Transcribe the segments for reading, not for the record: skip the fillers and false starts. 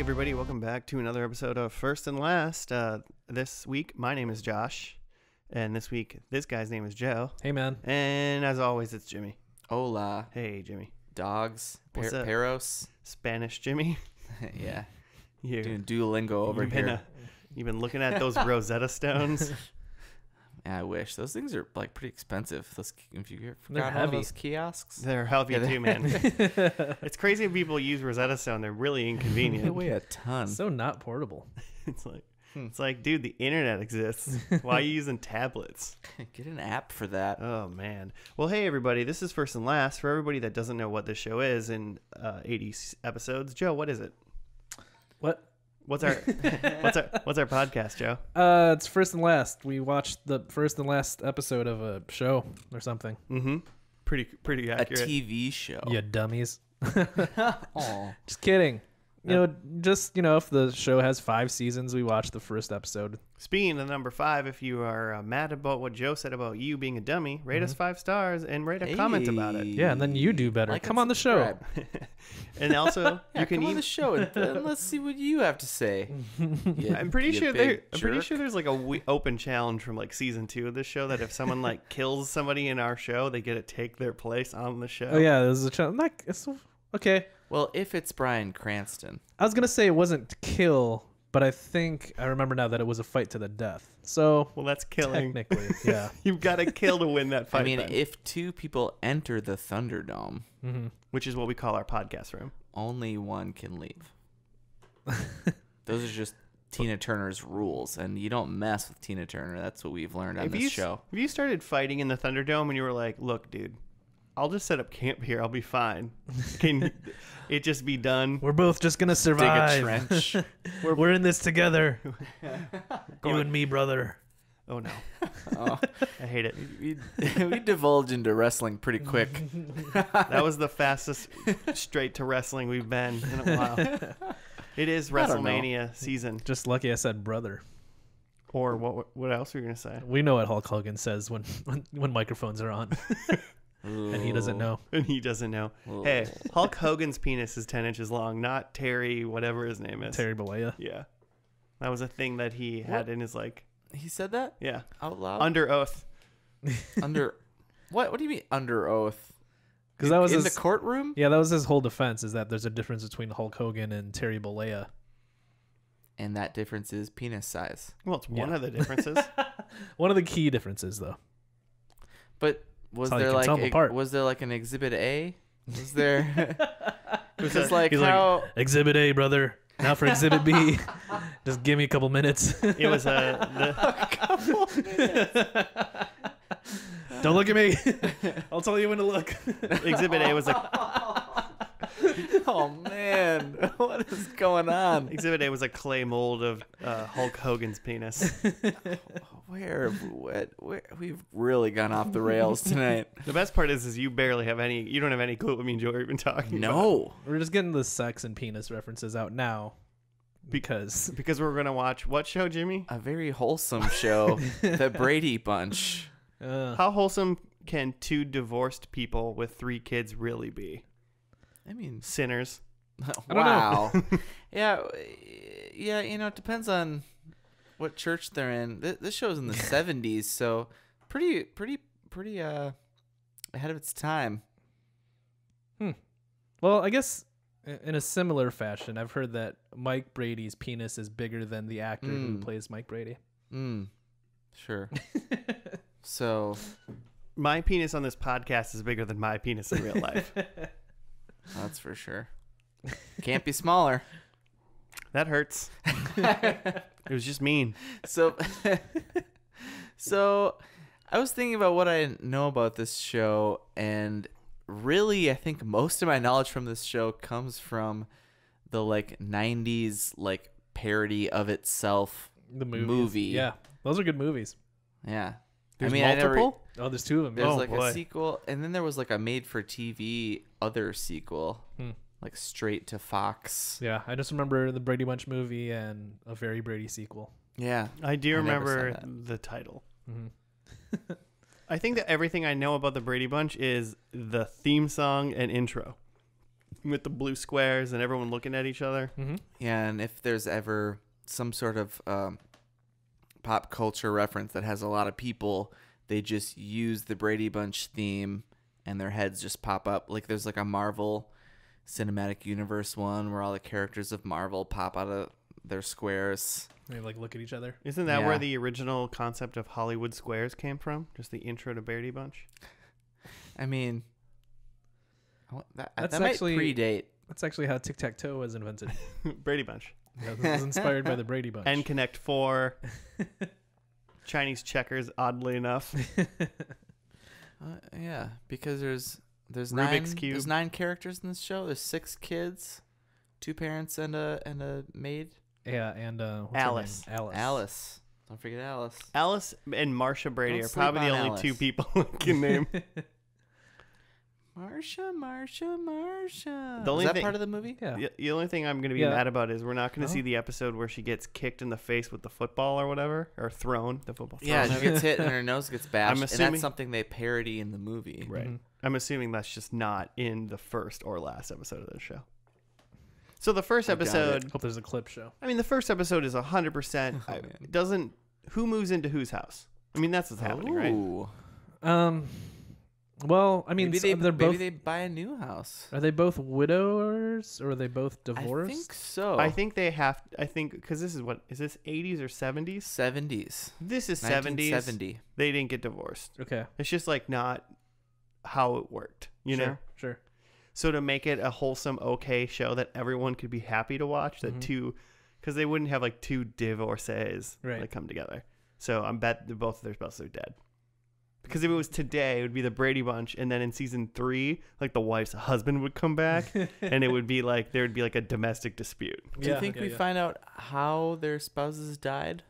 everybody, welcome back to another episode of First and Last. This week, my name is Josh, and this week, this guy's name is Joe. Hey, man. And as always, it's Jimmy. Hola. Hey, Jimmy. Dogs. What's up? Peros. Spanish Jimmy. Yeah. You, Doing Duolingo over here. You've been looking at those Rosetta Stones. Yeah, I wish. Those things are like pretty expensive. Those, if you They're forgot all heavy. those kiosks. They're healthy too, man. It's crazy if people use Rosetta Stone. They're really They inconvenient. weigh a ton. So not portable. It's like, dude, the internet exists. Why are you using tablets? Get an app for that. Oh, man. Well, hey, everybody. This is First and Last. For everybody that doesn't know what this show is in 80 episodes, Joe, what is it? What? What's our podcast, Joe? It's First and Last. We watched the first and last episode of a show or something. Mm-hmm. Pretty A accurate. TV show. You dummies. Aw. Just kidding. If the show has 5 seasons, we watch the first episode. Speaking of number 5, if you are mad about what Joe said about you being a dummy, rate us 5 stars and write a comment about it. Yeah, and then you do better. Like Come and on the show. subscribe. And also, Yeah, you can come on the show and let's see what you have to say. I'm pretty sure jerk. there's like a open challenge from like season 2 of this show that if someone like kills somebody in our show, they get to take their place on the show. Oh, yeah, this is a challenge. Okay. Well, if it's Bryan Cranston. I was going to say it wasn't kill, but I remember now that it was a fight to the death. So, Well, that's killing. technically, yeah. You've got to kill to win that fight. I mean, then, if 2 people enter the Thunderdome, which is what we call our podcast room. only one can leave. Those are just Tina Turner's rules, and you don't mess with Tina Turner. That's what we've learned on this show. If you started fighting in the Thunderdome and you were like, look, dude, I'll just set up camp here. I'll be fine. Can it just be done? We're both just going to survive. Dig a trench. We're in this together. You and me, brother. Oh, no. Oh, I hate it. we divulge into wrestling pretty quick. That was the fastest straight to wrestling we've been in a while. It is I don't know. WrestleMania season. Just lucky I said brother. Or what else were you going to say? We know what Hulk Hogan says when microphones are on. And he doesn't know. And he doesn't know. Hey, Hulk Hogan's penis is 10 inches long, not Terry, whatever his name is. Terry Bollea. Yeah. That was a thing that he had in his, like... He said that Yeah. out loud? Under oath. Under what? What do you mean under oath? Because that was in his, the courtroom. Yeah, that was his whole defense, is that there's a difference between Hulk Hogan and Terry Bollea. And that difference is penis size. Well, it's one Yeah. of the differences. One of the key differences, though. But was That's how you there can tell them apart. was there like an Exhibit A? Was there? Because a- like He's how like, Exhibit A, brother. Now for Exhibit B. Just give me a couple minutes. It was Don't look at me. I'll tell you when to look. Exhibit A was oh man, what is going on? Exhibit A was a clay mold of Hulk Hogan's penis. Where we've really gone off the rails tonight. The best part is you barely have any. You don't have any clue what me and Joe are even talking about. No, We're just getting the sex and penis references out now. Because we're gonna watch what show, Jimmy? a very wholesome show, the Brady Bunch. How wholesome can 2 divorced people with 3 kids really be? I mean, Sinners. wow. yeah. It depends on what church they're in. This show's in the 70s, so pretty ahead of its time. Well, I guess in a similar fashion, I've heard that Mike Brady's penis is bigger than the actor who plays Mike Brady. Sure. So My penis on this podcast is bigger than my penis in real life. that's for sure. Can't be smaller. That hurts. It was just mean. So I was thinking about what I know about this show, and really I think most of my knowledge from this show comes from the like 90s like parody of itself The movie. Yeah, those are good movies. Yeah. There's I never multiple? Oh, there's 2 of them. there's Oh, like boy. a sequel, and then there was like a made for TV other sequel. Like straight to Fox. Yeah, I just remember the Brady Bunch movie and a Very Brady sequel. Yeah. I do I never remember saw that. the title. I think that everything I know about the Brady Bunch is the theme song and intro. with the blue squares and everyone looking at each other. Mm-hmm. Yeah, and if there's ever some sort of pop culture reference that has a lot of people, they just use the Brady Bunch theme and their heads just pop up. Like there's like a Marvel Cinematic Universe one where all the characters of Marvel pop out of their squares. They like look at each other. Isn't that Yeah. where the original concept of Hollywood squares came from? Just the intro to Brady Bunch? I mean, that That's might actually- predate. That's actually how tic-tac-toe was invented. Brady Bunch. Yeah, this was inspired by the Brady Bunch. And Connect 4. Chinese checkers, oddly enough. Yeah, because there's Rubik's nine Cube. there's 9 characters in this show. There's 6 kids, 2 parents, and a maid. yeah, and what's her Alice. name? Alice. Alice. Don't forget Alice. Alice and Marsha Brady Don't are sleep probably the on only Alice. 2 people I can name. Marsha. The only Is that thing- part of the movie? Yeah. The only thing I'm going to be Yeah. mad about is we're not going to Oh. see the episode where she gets kicked in the face with the football or whatever, or thrown, the football thrown. Yeah, she gets hit and her nose gets bashed. I'm and assuming- that's something they parody in the movie. Right. Mhm. I'm assuming that's just not in the first or last episode of the show. So the first I doubt episode, Hope there's a clip show. I mean, the first episode is 100%. Oh, I- man. it doesn't. Who moves into whose house? I mean, that's what's happening, right? Ooh. Well, I mean, Maybe they're both. they buy a new house. Are they both widowers or are they both divorced? I think so. I think they have. I think because this is what is this 80s or 70s? 70s. This is 70s. 1970. They didn't get divorced. Okay. It's just like not how it worked, you know. Sure. So to make it a wholesome, okay show that everyone could be happy to watch, that Mhm. because they wouldn't have like 2 divorcees Right. like come together. So I'm bet that both of their spouses are dead. Because if it was today, it would be the Brady Bunch, and then in season 3, like the wife's husband would come back, and it would be like there would be like a domestic dispute. Do you think we find out how their spouses died?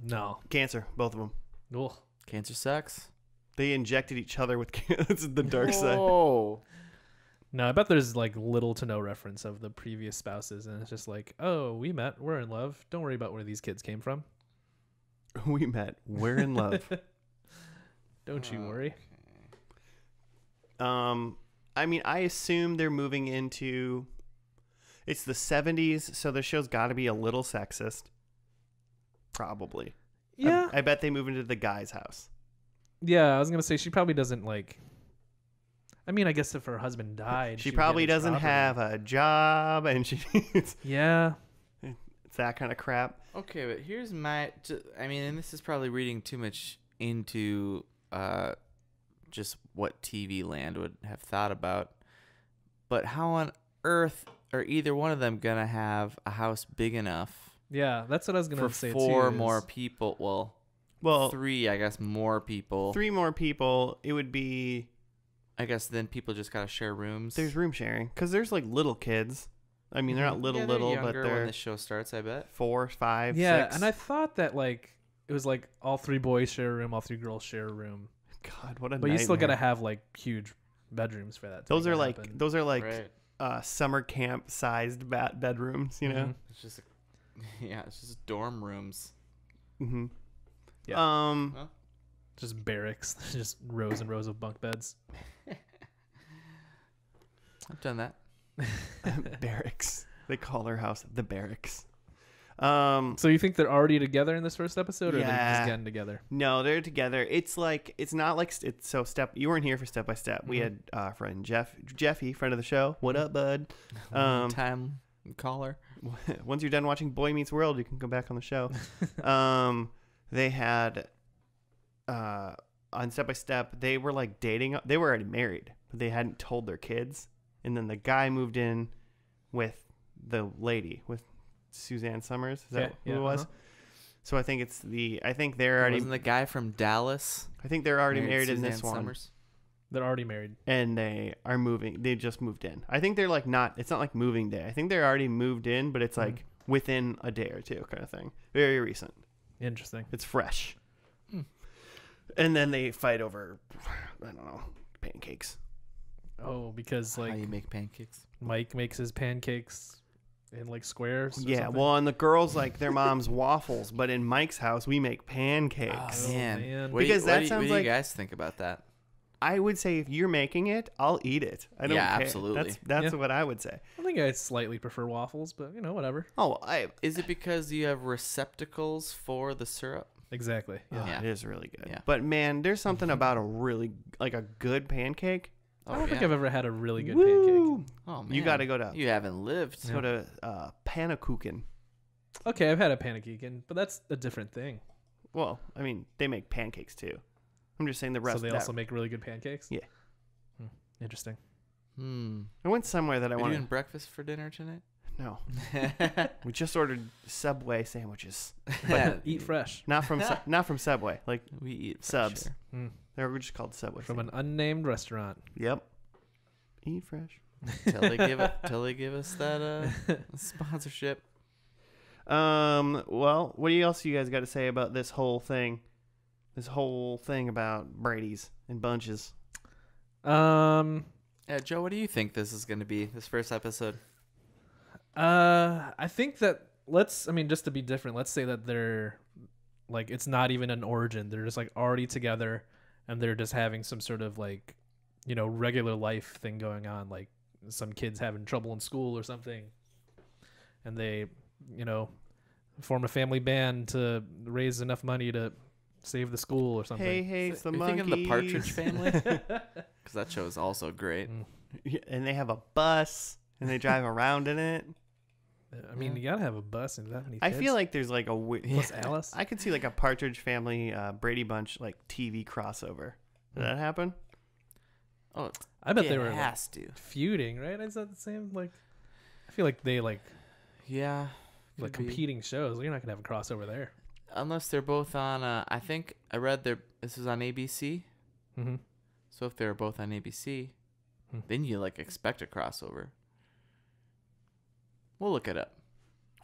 No. Cancer, both of them. Ugh. Cancer sucks. They injected each other with cancer. This is the dark side. Oh. No, I bet there's like little to no reference of the previous spouses, and it's just like, oh, we met, we're in love. Don't worry about where these kids came from. We met. We're in love. Don't you worry. I mean, I assume they're moving into. It's the 70s, so the show's got to be a little sexist. Probably. Yeah. I bet they move into the guy's house. Yeah, I was gonna say she probably doesn't like. I mean, I guess if her husband died, She would probably get his doesn't property. have a job, and it's Yeah. that kind of crap. Okay, but here's my. I mean, and this is probably reading too much into just what TV Land would have thought about. But how on earth are either one of them gonna have a house big enough Yeah, that's what I was gonna for say 4 too. more people? Well, 3, I guess, more people. 3 more people. It would be. I guess then people just gotta share rooms. There's room sharing because there's like little kids. I mean, they're not little, Yeah, they're but younger when they're the show starts. I bet. 4, 5, Yeah, 6. and I thought that like it was like all 3 boys share a room, all 3 girls share a room, God, what a but you still nightmare. gotta have like huge bedrooms for that. to Those make are it like happen. Right. summer camp sized bedrooms, you know. Mhm. It's just. Yeah, it's just dorm rooms. Mm-hmm. Yeah. Well, Just barracks, just rows and rows of bunk beds. I've done that. Barracks. They call their house the barracks. So you think they're already together in this first episode, or are they Yeah. just getting together? No, they're together. It's like it's not like it's so step. You weren't here for Step by Step. We had friend Jeffy, friend of the show. What up, bud? Time caller. Once you're done watching Boy Meets World, you can come back on the show. They had on Step by Step. They were like dating. They were already married, but they hadn't told their kids. And then the guy moved in with the lady, with Suzanne Summers. Is that who it was? So I think I think they're already. Wasn't the guy from Dallas? I think they're already married in this Suzanne one. Summers? They're already married. And they are moving. They just moved in. I think they're like not. It's not like moving day. I think they're already moved in, but it's like within a day or two, kind of thing. Very recent. Interesting. It's fresh. And then they fight over, I don't know, pancakes. Oh, because How like you make pancakes? Mike makes his pancakes in like squares. Or Yeah, something? well, and the girls like their mom's waffles, but in Mike's house we make pancakes. Oh, Man, man. What do Because you, that what do you- sounds what do like- you guys think about that? I would say if you're making it, I'll eat it. I don't Yeah, care. absolutely. That's what I would say. I think I slightly prefer waffles, but whatever. Oh, Is it because you have receptacles for the syrup? Exactly. Yeah. Yeah. It is really good. Yeah. But man, there's something about a good pancake. I don't think I've ever had a really good Woo! pancake. Oh man, You got to go to You haven't lived. go to Pannekuchen. Okay, I've had a pancake, but that's a different thing. Well, I mean, they make pancakes too. I'm just saying the rest. So they of that. also make really good pancakes? Yeah. Interesting. I went somewhere that I Are you wanted. doing breakfast for dinner tonight? No, we just ordered Subway sandwiches, Eat fresh. not from Subway. Like We eat fresh Subs. here. they were just called Subway. From an unnamed restaurant. Yep. Eat fresh. till they give us that sponsorship. Well, what else you guys got to say about this whole thing? This whole thing about Brady's and Bunches. Yeah, Joe, what do you think this is going to be? This first episode? I think that just to be different, let's say that they're like, it's not even an origin. They're just like already together and they're just having some sort of like, regular life thing going on. Like some kids having trouble in school or something. And they, form a family band to raise enough money to save the school or something. Hey, it's the Are you monkeys. thinking of the Partridge Family? Because that show is also great. And they have a bus and they drive around in it. I mean, you gotta have a bus and that many I kids. feel like there's like a Plus Alice. I could see like a Partridge Family, Brady Bunch like TV crossover. Did that happen? Oh, I bet it they were has to. feuding, right? Is that the same? Like, I feel like they Yeah. like could be. competing shows. You're not gonna have a crossover there. Unless they're both on. I think I read this is on ABC. Mm-hmm. So if they're both on ABC, then you like expect a crossover. We'll look it up.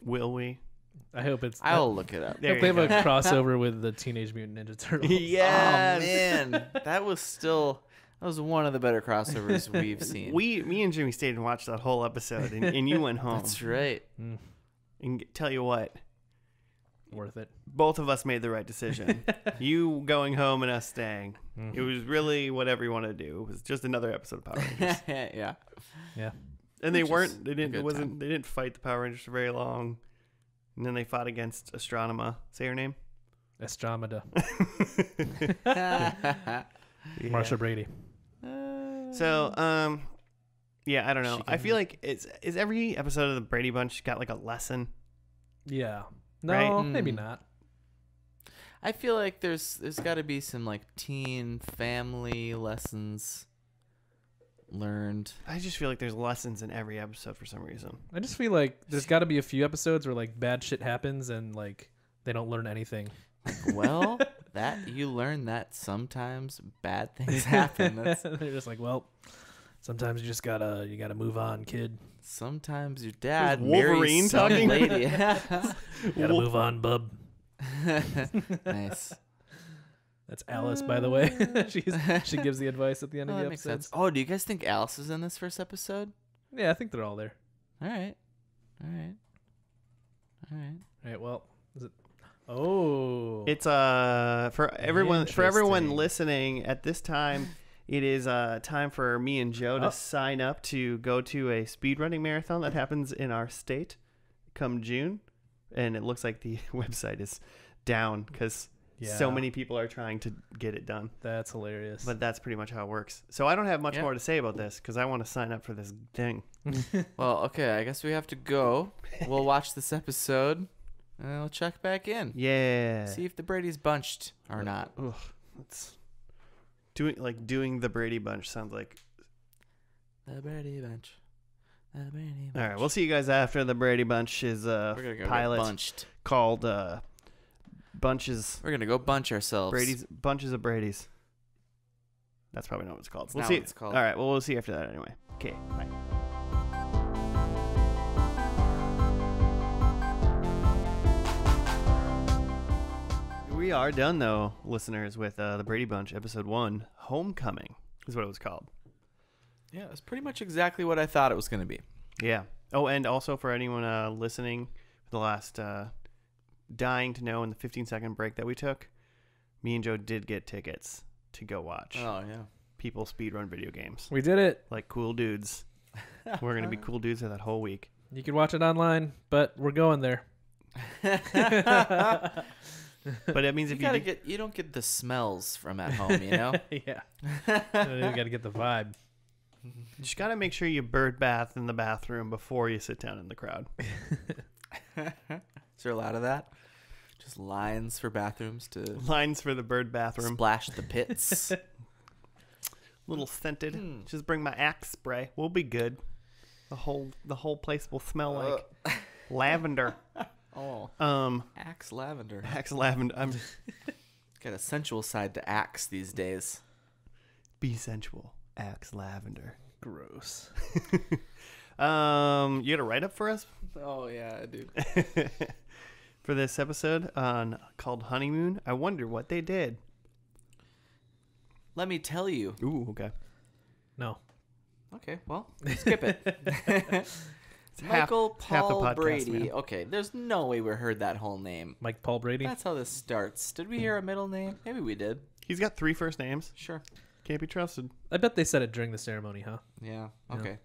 Will we? I hope it's. I'll look it up. There hope they you have a go. crossover with the Teenage Mutant Ninja Turtles. Yes. Oh man, that was one of the better crossovers we've seen. Me and Jimmy stayed and watched that whole episode, and you went home. That's right. And tell you what, Worth it. both of us made the right decision. You going home and us staying. It was really whatever you want to do. It was just another episode of Power Rangers. Yeah. Yeah. And they Which weren't. is They a didn't. It good wasn't. time. They didn't fight the Power Rangers for very long. And then they fought against Astronema. Say her name. Estromeda. Yeah. Marsha Brady. So, yeah, I don't know. She I can- feel like is every episode of the Brady Bunch got like a lesson? Yeah. No, Right? maybe not. I feel like there's got to be some like teen family lessons learned. I just feel like there's lessons in every episode for some reason. I just feel like there's got to be a few episodes where like bad shit happens and like they don't learn anything. Well, that you learn that sometimes bad things happen. That's, They're just like, well, sometimes you gotta move on, kid. sometimes your dad Wolverine marries some talking? lady. You gotta move on, bub. Nice. That's Alice, by the way. She gives the advice at the end Oh, of that the makes episode. sense. Oh, do you guys think Alice is in this first episode? Yeah, I think they're all there. All right. All right. All right. All right, well, is it? Oh, It's for everyone Interesting. listening at this time. It is time for me and Joe to Oh. sign up to go to a speedrunning marathon that happens in our state come June, and it looks like the website is down because so Yeah. many people are trying to get it done. that's hilarious. But that's pretty much how it works. So I don't have much Yeah. more to say about this because I want to sign up for this thing. Well, okay. I guess we have to go. We'll watch this episode, and we'll check back in. Yeah. See if the Brady's bunched or not. Ugh, that's doing the Brady Bunch sounds like. The Brady Bunch. The Brady Bunch. All right, we'll see you guys after the Brady Bunch is We're gonna go pilot get bunched. called Bunches. We're gonna go bunch ourselves. Bunches of Brady's. That's probably not what it's called. It's We'll not see. what it's called. All right, well we'll see after that anyway. Okay, bye. We are done though, listeners, with the Brady Bunch episode 1, Homecoming is what it was called. Yeah, it's pretty much exactly what I thought it was gonna be. Yeah. Oh, and also for anyone listening for the last dying to know in the 15-second break that we took, me and Joe did get tickets to go watch. Oh yeah. people speedrun video games. We did it. Like cool dudes. We're going to be cool dudes for that whole week. You can watch it online, but we're going there. But it means if you don't get the smells from at home, you know? Yeah. You got to get the vibe. you just got to make sure you bird bath in the bathroom before you sit down in the crowd. Is there a lot of that? Just lines for bathrooms to Lines for the bird bathroom. splash the pits. Little scented. Just bring my Axe spray. We'll be good. The whole place will smell like lavender. Oh. Axe lavender. Axe lavender. I'm Got a sensual side to Axe these days. be sensual. Axe lavender. Gross. You got a write up for us? Oh yeah, I do. For this episode called Honeymoon. I wonder what they did. Let me tell you. Ooh, okay. No. Okay, well, skip it. half Michael the Paul podcast, Brady. man. Okay, there's no way we heard that whole name. Mike Paul Brady. That's how this starts. Did we hear a middle name? Maybe we did. He's got 3 first names. Sure. Can't be trusted. I bet they said it during the ceremony, huh? Yeah. Yeah. Okay.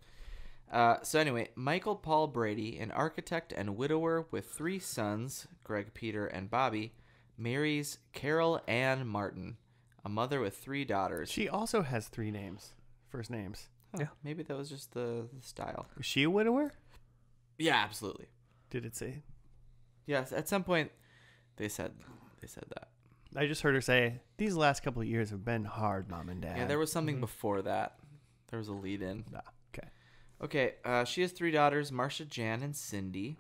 So anyway, Michael Paul Brady, an architect and widower with 3 sons, Greg, Peter, and Bobby, marries Carol Ann Martin, a mother with 3 daughters. She also has 3 names. First names. Huh, Yeah. Maybe that was just the style. Was she a widower? Yeah, absolutely. Did it say? Yes, at some point they said that. I just heard her say, these last couple of years have been hard, Mom and Dad. Yeah, there was something before that. There was a lead in. Okay. Okay, she has 3 daughters, Marcia, Jan, and Cindy.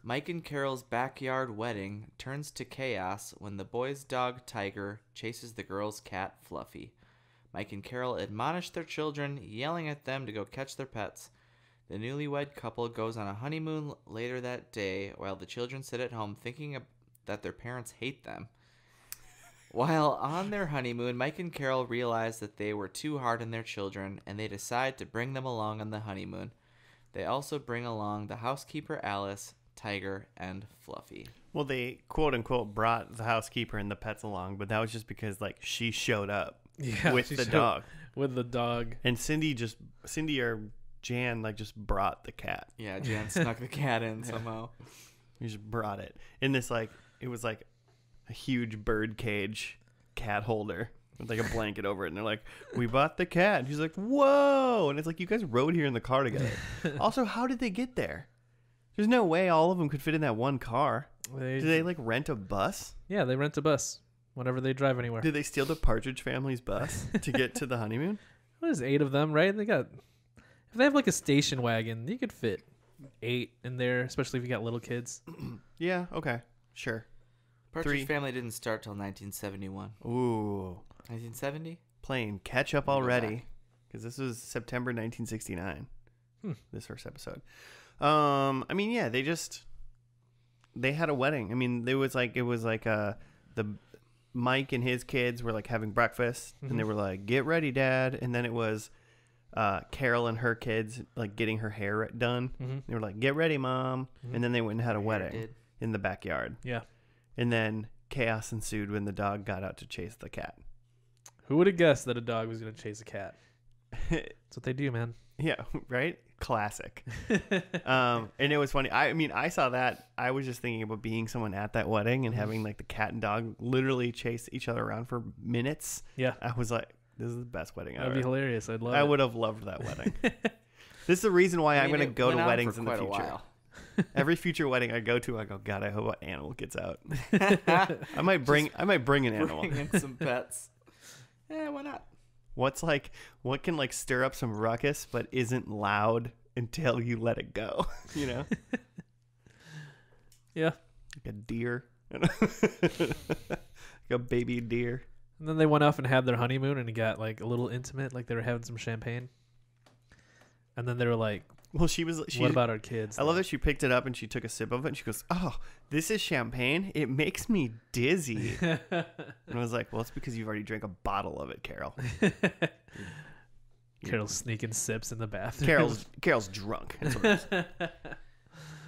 Mike and Carol's backyard wedding turns to chaos when the boys' dog, Tiger, chases the girls' cat, Fluffy. Mike and Carol admonish their children, yelling at them to go catch their pets. The newlywed couple goes on a honeymoon later that day while the children sit at home thinking that their parents hate them. While on their honeymoon, Mike and Carol realize that they were too hard on their children, and they decide to bring them along on the honeymoon. They also bring along the housekeeper, Alice, Tiger, and Fluffy. Well, they quote-unquote brought the housekeeper and the pets along, but that was just because, like, she showed up with she the showed- dog. With the dog. And Cindy or Jan, like, just brought the cat. Yeah, Jan snuck the cat in somehow. He just brought it. In this, like, it was like a huge bird cage cat holder with like a blanket over it, and they're like, we bought the cat, and she's like, whoa, and it's like, you guys rode here in the car together. Also, how did they get there? There's no way all of them could fit in that one car. Did they like rent a bus? Yeah, they rent a bus whenever they drive anywhere. Did they steal the Partridge Family's bus to get to the honeymoon? There's 8 of them, right? If they have like a station wagon, you could fit 8 in there, especially if you got little kids. Yeah, okay, sure. Partridge 3. Family didn't start till 1971. Ooh, 1970? playing catch up Let me go already, back. because this was September 1969. This first episode. I mean, yeah, they had a wedding. I mean, it was like the Mike and his kids were like having breakfast, and they were like, "Get ready, Dad," and then it was Carol and her kids like getting her hair done. They were like, "Get ready, Mom," and then they went and had a wedding in the backyard. Yeah. And then chaos ensued when the dog got out to chase the cat. Who would have guessed that a dog was going to chase a cat? That's what they do, man. Yeah, right? Classic. And it was funny. I mean, I saw that. I was just thinking about being someone at that wedding and having like the cat and dog literally chase each other around for minutes. Yeah. I was like, this is the best wedding That'd ever. be hilarious. I'd love it. I would have loved that wedding. This is the reason why I'm going to go to weddings in the future. Every future wedding I go to, I go, God, I hope an animal gets out. I might bring an animal. Bring in some pets. Yeah, why not? What can like stir up some ruckus but isn't loud until you let it go, you know? Yeah. Like a deer. Like a baby deer. And then they went off and had their honeymoon, and it got like a little intimate, like they were having some champagne. And then they were like, Well, what about our kids? I love that she picked it up and she took a sip of it and she goes, "Oh, this is champagne. It makes me dizzy." And I was like, "Well, it's because you've already drank a bottle of it, Carol." Carol's sneaking sips in the bathroom. Carol's drunk. That's what it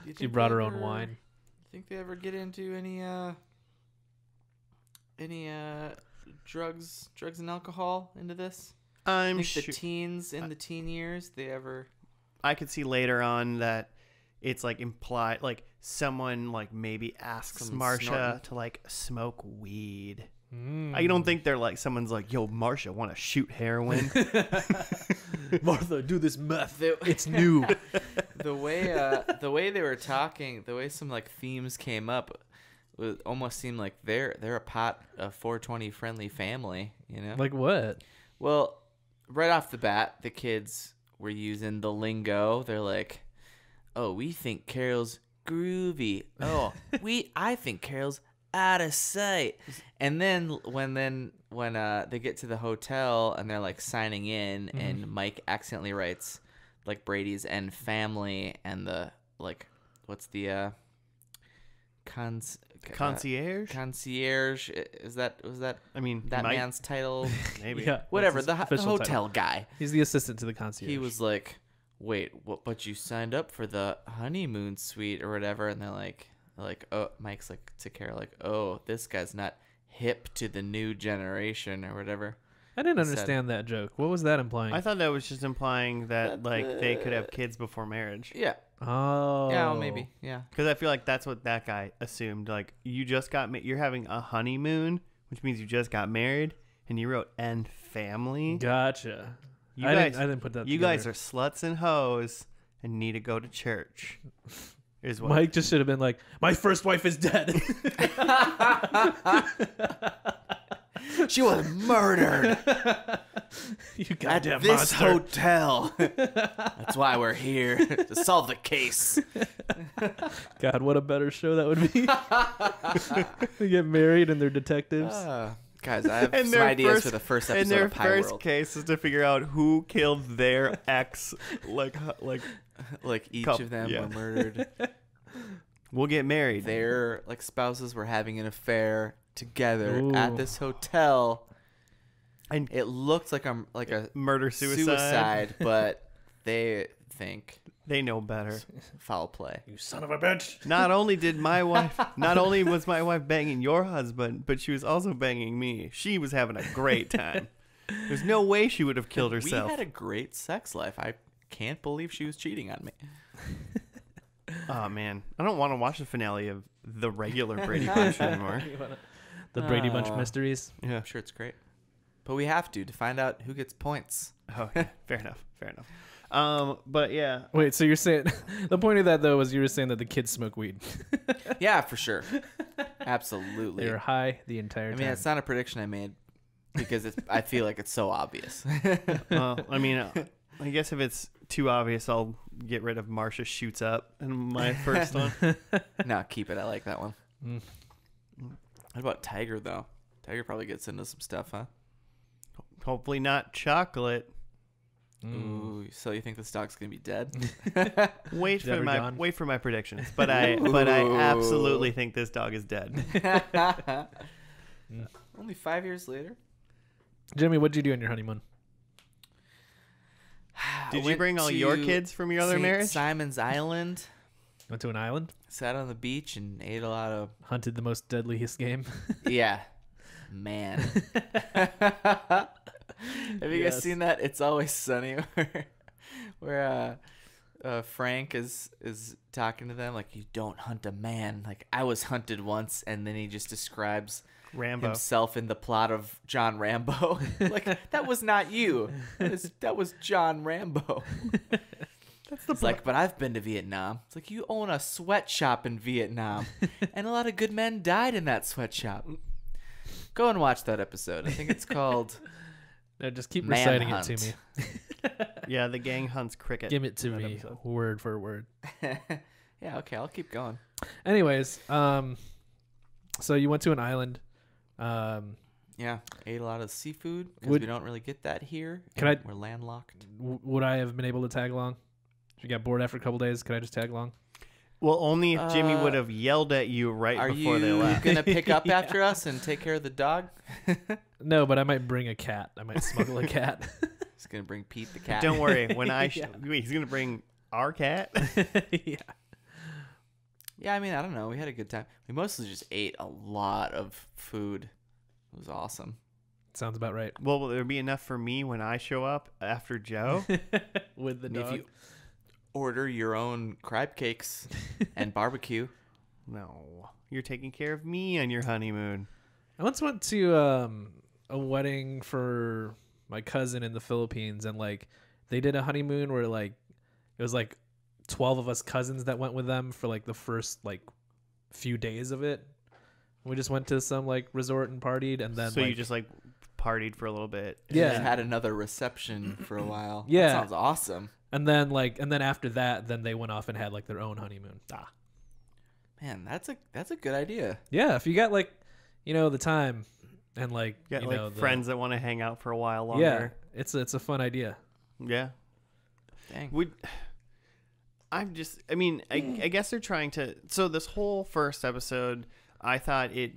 is. She brought her own wine. Think they ever get into any drugs and alcohol into this? I I'm think sure the teens in the teen years, they ever. I could see later on that it's like implied, like someone like maybe asks Someone Marsha snorting. to like smoke weed. Mm. I don't think they're like someone's like, "Yo, Marsha, want to shoot heroin?" Martha, do this meth. The- It's new. the way they were talking, the way some like themes came up, it almost seemed like they're a 420 friendly family. You know, Like what? well, right off the bat, the kids were using the lingo. They're like, "Oh, we think Carol's groovy. Oh, I think Carol's out of sight." And then when they get to the hotel and they're like signing in, and Mike accidentally writes like Brady's and family and the like, what's the Concierge. concierge? Was that I mean, that might- man's title? maybe. Yeah, Whatever, that's his the official hotel title. guy. He's the assistant to the concierge. He was like, "Wait, what? But you signed up for the honeymoon suite or whatever?" And they're like, "Oh," Mike's like to Carol, like, "Oh, this guy's not hip to the new generation or whatever." I didn't he said- understand that joke. What was that implying? I thought that was just implying that like they could have kids before marriage. Yeah, Oh. yeah, well, maybe, yeah. Because I feel like that's what that guy assumed. Like you just got you're having a honeymoon, which means you just got married, and you wrote "and family." Gotcha. You I guys, didn't put that you together. guys are sluts and hoes and need to go to church. Is what Mike just should have been like, my first wife is dead. She was murdered You at goddamn this monster. hotel. That's why we're here, to solve the case. God, what a better show that would be. They get married and they're detectives. Guys, I have And some their ideas first- for the first and episode their of Pie first World. case is to figure out who killed their ex. Like Like each Couple- of them yeah. were murdered. we'll get married. Their like spouses were having an affair together Ooh. at this hotel, And it looked like a murder suicide. but they think They know better. foul play. You son of a bitch. Not only was my wife banging your husband, but she was also banging me. She was having a great time. There's no way she would have killed herself. We had a great sex life. I can't believe she was cheating on me. Oh man, I don't want to watch the finale of the regular Brady Bunch anymore. The Brady Bunch mysteries. Yeah. I'm sure it's great, but we have to find out who gets points. Okay. Fair enough. Fair enough. But yeah, Wait, so you're saying the point of that though was you were saying that the kids smoke weed. Yeah, for sure. Absolutely. They were high the entire I time. mean, it's not a prediction I made because I feel like it's so obvious. well, I mean, I guess if it's too obvious, I'll get rid of Marsha shoots up in my first one. No, keep it. I like that one. Mm. What about Tiger, though? Tiger probably gets into some stuff, huh? Hopefully not chocolate. Ooh, so you think this dog's gonna be dead? Wait for Dead or my gone? predictions. But I absolutely think this dog is dead. Only 5 years later. Jimmy, what'd you do on your honeymoon? Did you Went bring all your to kids from your other St. marriage? Simon's Island. Went to an island, Sat on the beach and ate a lot of. hunted the most deadliest game. Yeah, man. Have you guys Yes. seen that? It's Always Sunny, where Frank is talking to them like, "You don't hunt a man. Like I was hunted once," and then he just describes Rambo. himself in the plot of John Rambo. Like that was not you. That was John Rambo. It's like, but I've been to Vietnam. It's like, you own a sweatshop in Vietnam, and a lot of good men died in that sweatshop. Go and watch that episode. I think it's called No, just keep reciting it Manhunt. to me. Yeah, the gang hunts cricket. Give it to That me, episode. word for word. Yeah, okay, I'll keep going. Anyways, so you went to an island. Yeah, ate a lot of seafood because Would- we don't really get that here. Can I- We're landlocked. Would I have been able to tag along? If you got bored after a couple days, could I just tag along? Well, only if Jimmy would Uh, have yelled at you right Are before you they left. gonna pick up after us and take care of the dog? No, but I might bring a cat. I might smuggle a cat. He's gonna bring Pete the cat. Don't worry. When I Yeah. wait, he's gonna bring our cat. Yeah. Yeah, I mean, I don't know. We had a good time. We mostly just ate a lot of food. It was awesome. Sounds about right. Well, will there be enough for me when I show up after Joe? With the If dog. you order your own crab cakes and barbecue. No. You're taking care of me on your honeymoon. I once went to a wedding for my cousin in the Philippines, and like they did a honeymoon where like it was like 12 of us cousins that went with them for like the first like few days of it. We just went to some like resort and partied, and then So like, you just like partied for a little bit. Yeah. Just had another reception for a while. Yeah. That sounds awesome. and then after that, then they went off and had like their own honeymoon. Man, that's a good idea. Yeah, if you got like, the time and like You got you like know, friends that want to hang out for a while Yeah, longer. it's a fun idea. Yeah. Dang. I guess they're trying to. So this whole first episode, I thought it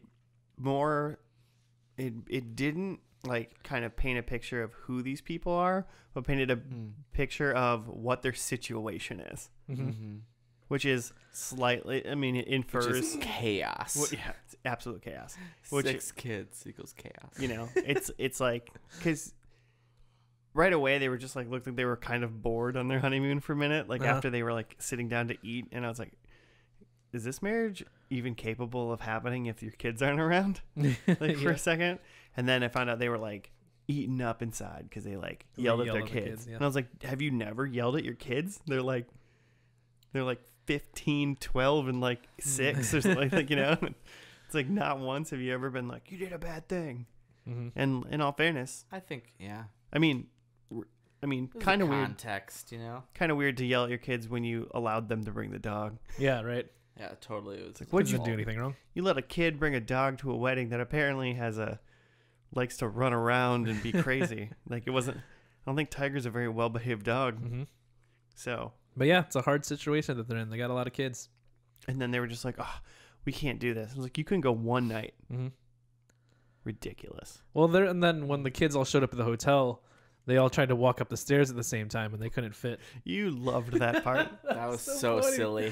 didn't like kind of paint a picture of who these people are, but painted a picture of what their situation is, Mm-hmm. which is slightly. I mean, it infers. Which is chaos. Well, yeah, it's absolute chaos. 6 kids equals chaos. It's like because right away they were just like looked like they were kind of bored on their honeymoon for a minute, like after they were like sitting down to eat, and I was like, is this marriage even capable of happening if your kids aren't around? Like for a second, and then I found out they were like eaten up inside because they like yelled at their kids. Yeah. And I was like, have you never yelled at your kids? They're like 15, 12, and like 6 or something like it's like not once have you ever been like, you did a bad thing. Mm-hmm. And in all fairness, I think, yeah. I mean, kind of weird. Context, Kind of weird to yell at your kids when you allowed them to bring the dog. Yeah, right. Yeah, totally. It was like, What'd you do anything wrong? You let a kid bring a dog to a wedding that apparently likes to run around and be crazy. Like it wasn't. I don't think Tiger's a very well behaved dog. Mm-hmm. So. But yeah, it's a hard situation that they're in. They got a lot of kids. And then they were just like, oh, we can't do this. I was like, you couldn't go one night. Mm-hmm. Ridiculous. Well, and then when the kids all showed up at the hotel, they all tried to walk up the stairs at the same time, and they couldn't fit. You loved that part. That was so silly.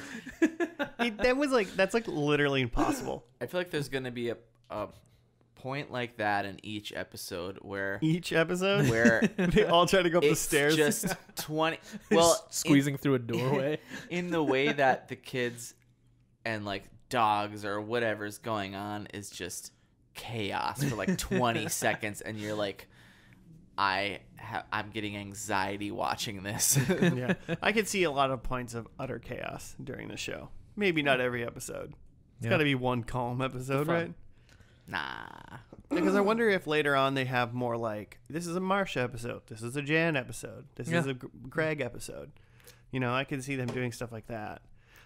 That's like literally impossible. I feel like there's going to be a point like that in each episode where They all try to go up the stairs. Just 20. Well, squeezing through a doorway. In the way that the kids and like dogs or whatever's going on is just chaos for like 20 seconds, and you're like, I'm getting anxiety watching this. Yeah, I could see a lot of points of utter chaos during the show. Maybe not every episode. It's got to be one calm episode, right? Nah. Because I wonder if later on they have more like, this is a Marsha episode, this is a Jan episode, this is a Greg episode. I could see them doing stuff like that.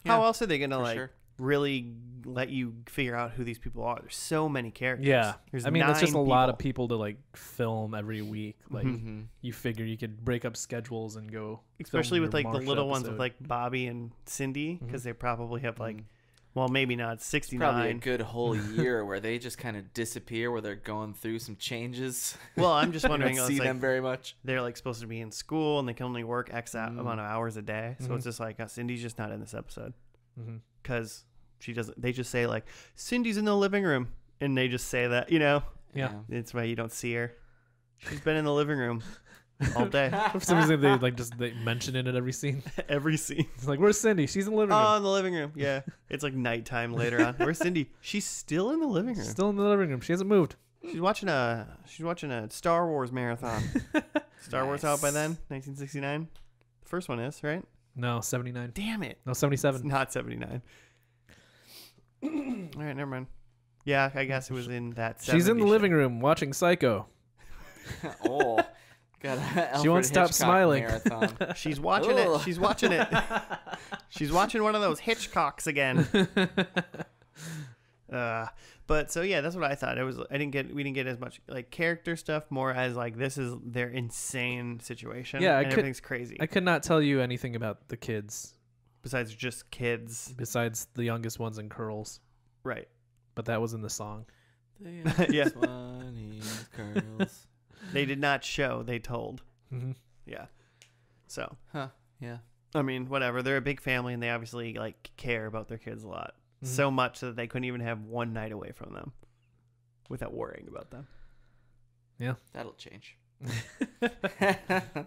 Yeah, how else are they going to sure. really let you figure out who these people are? There's so many characters. Yeah. There's that's just a 9 lot of people. people to like film every week. Like Mm-hmm. you figure you could break up schedules and go. Especially film with your like the Marsha little ones episode. with like Bobby and Cindy, because they probably have like, well, maybe not 69. Probably a good whole year where they just kind of disappear, where they're going through some changes. Well, I'm just You wondering, don't it's see like, them very much. they're like supposed to be in school and they can only work X amount of hours a day. So it's just like, Cindy's just not in this episode because she doesn't. They just say like, Cindy's in the living room, and they just say that, Yeah. It's why you don't see her. She's been in the living room all day. For some reason, they mention it in every scene. Every scene. It's like, where's Cindy? She's in the living room. Oh, in the living room. Yeah. It's like nighttime later on. Where's Cindy? She's still in the living room. Still in the living room. She hasn't moved. She's watching a Star Wars marathon. Star Wars out by then, 1969. The first one is, right? No, 79. Damn it. No, It's 77. not 79. All right, never mind. Yeah, I guess it was in that 70s She's in the show. living room watching Psycho. Oh, got She won't stop smiling. Marathon. She's watching it. Ugh. She's watching it. She's watching one of those Hitchcocks again. But so yeah, that's what I thought. We didn't get as much like character stuff, more as like this is their insane situation. Yeah, everything's crazy. I could not tell you anything about the kids Besides just kids, besides the youngest ones in curls, right? but that was in the song. Yeah. Curls. They did not show. They told. Mm-hmm. Yeah. So Huh. Yeah. I mean, whatever. They're a big family, and they obviously like care about their kids a lot. Mhm. So much that they couldn't even have one night away from them without worrying about them. That'll change.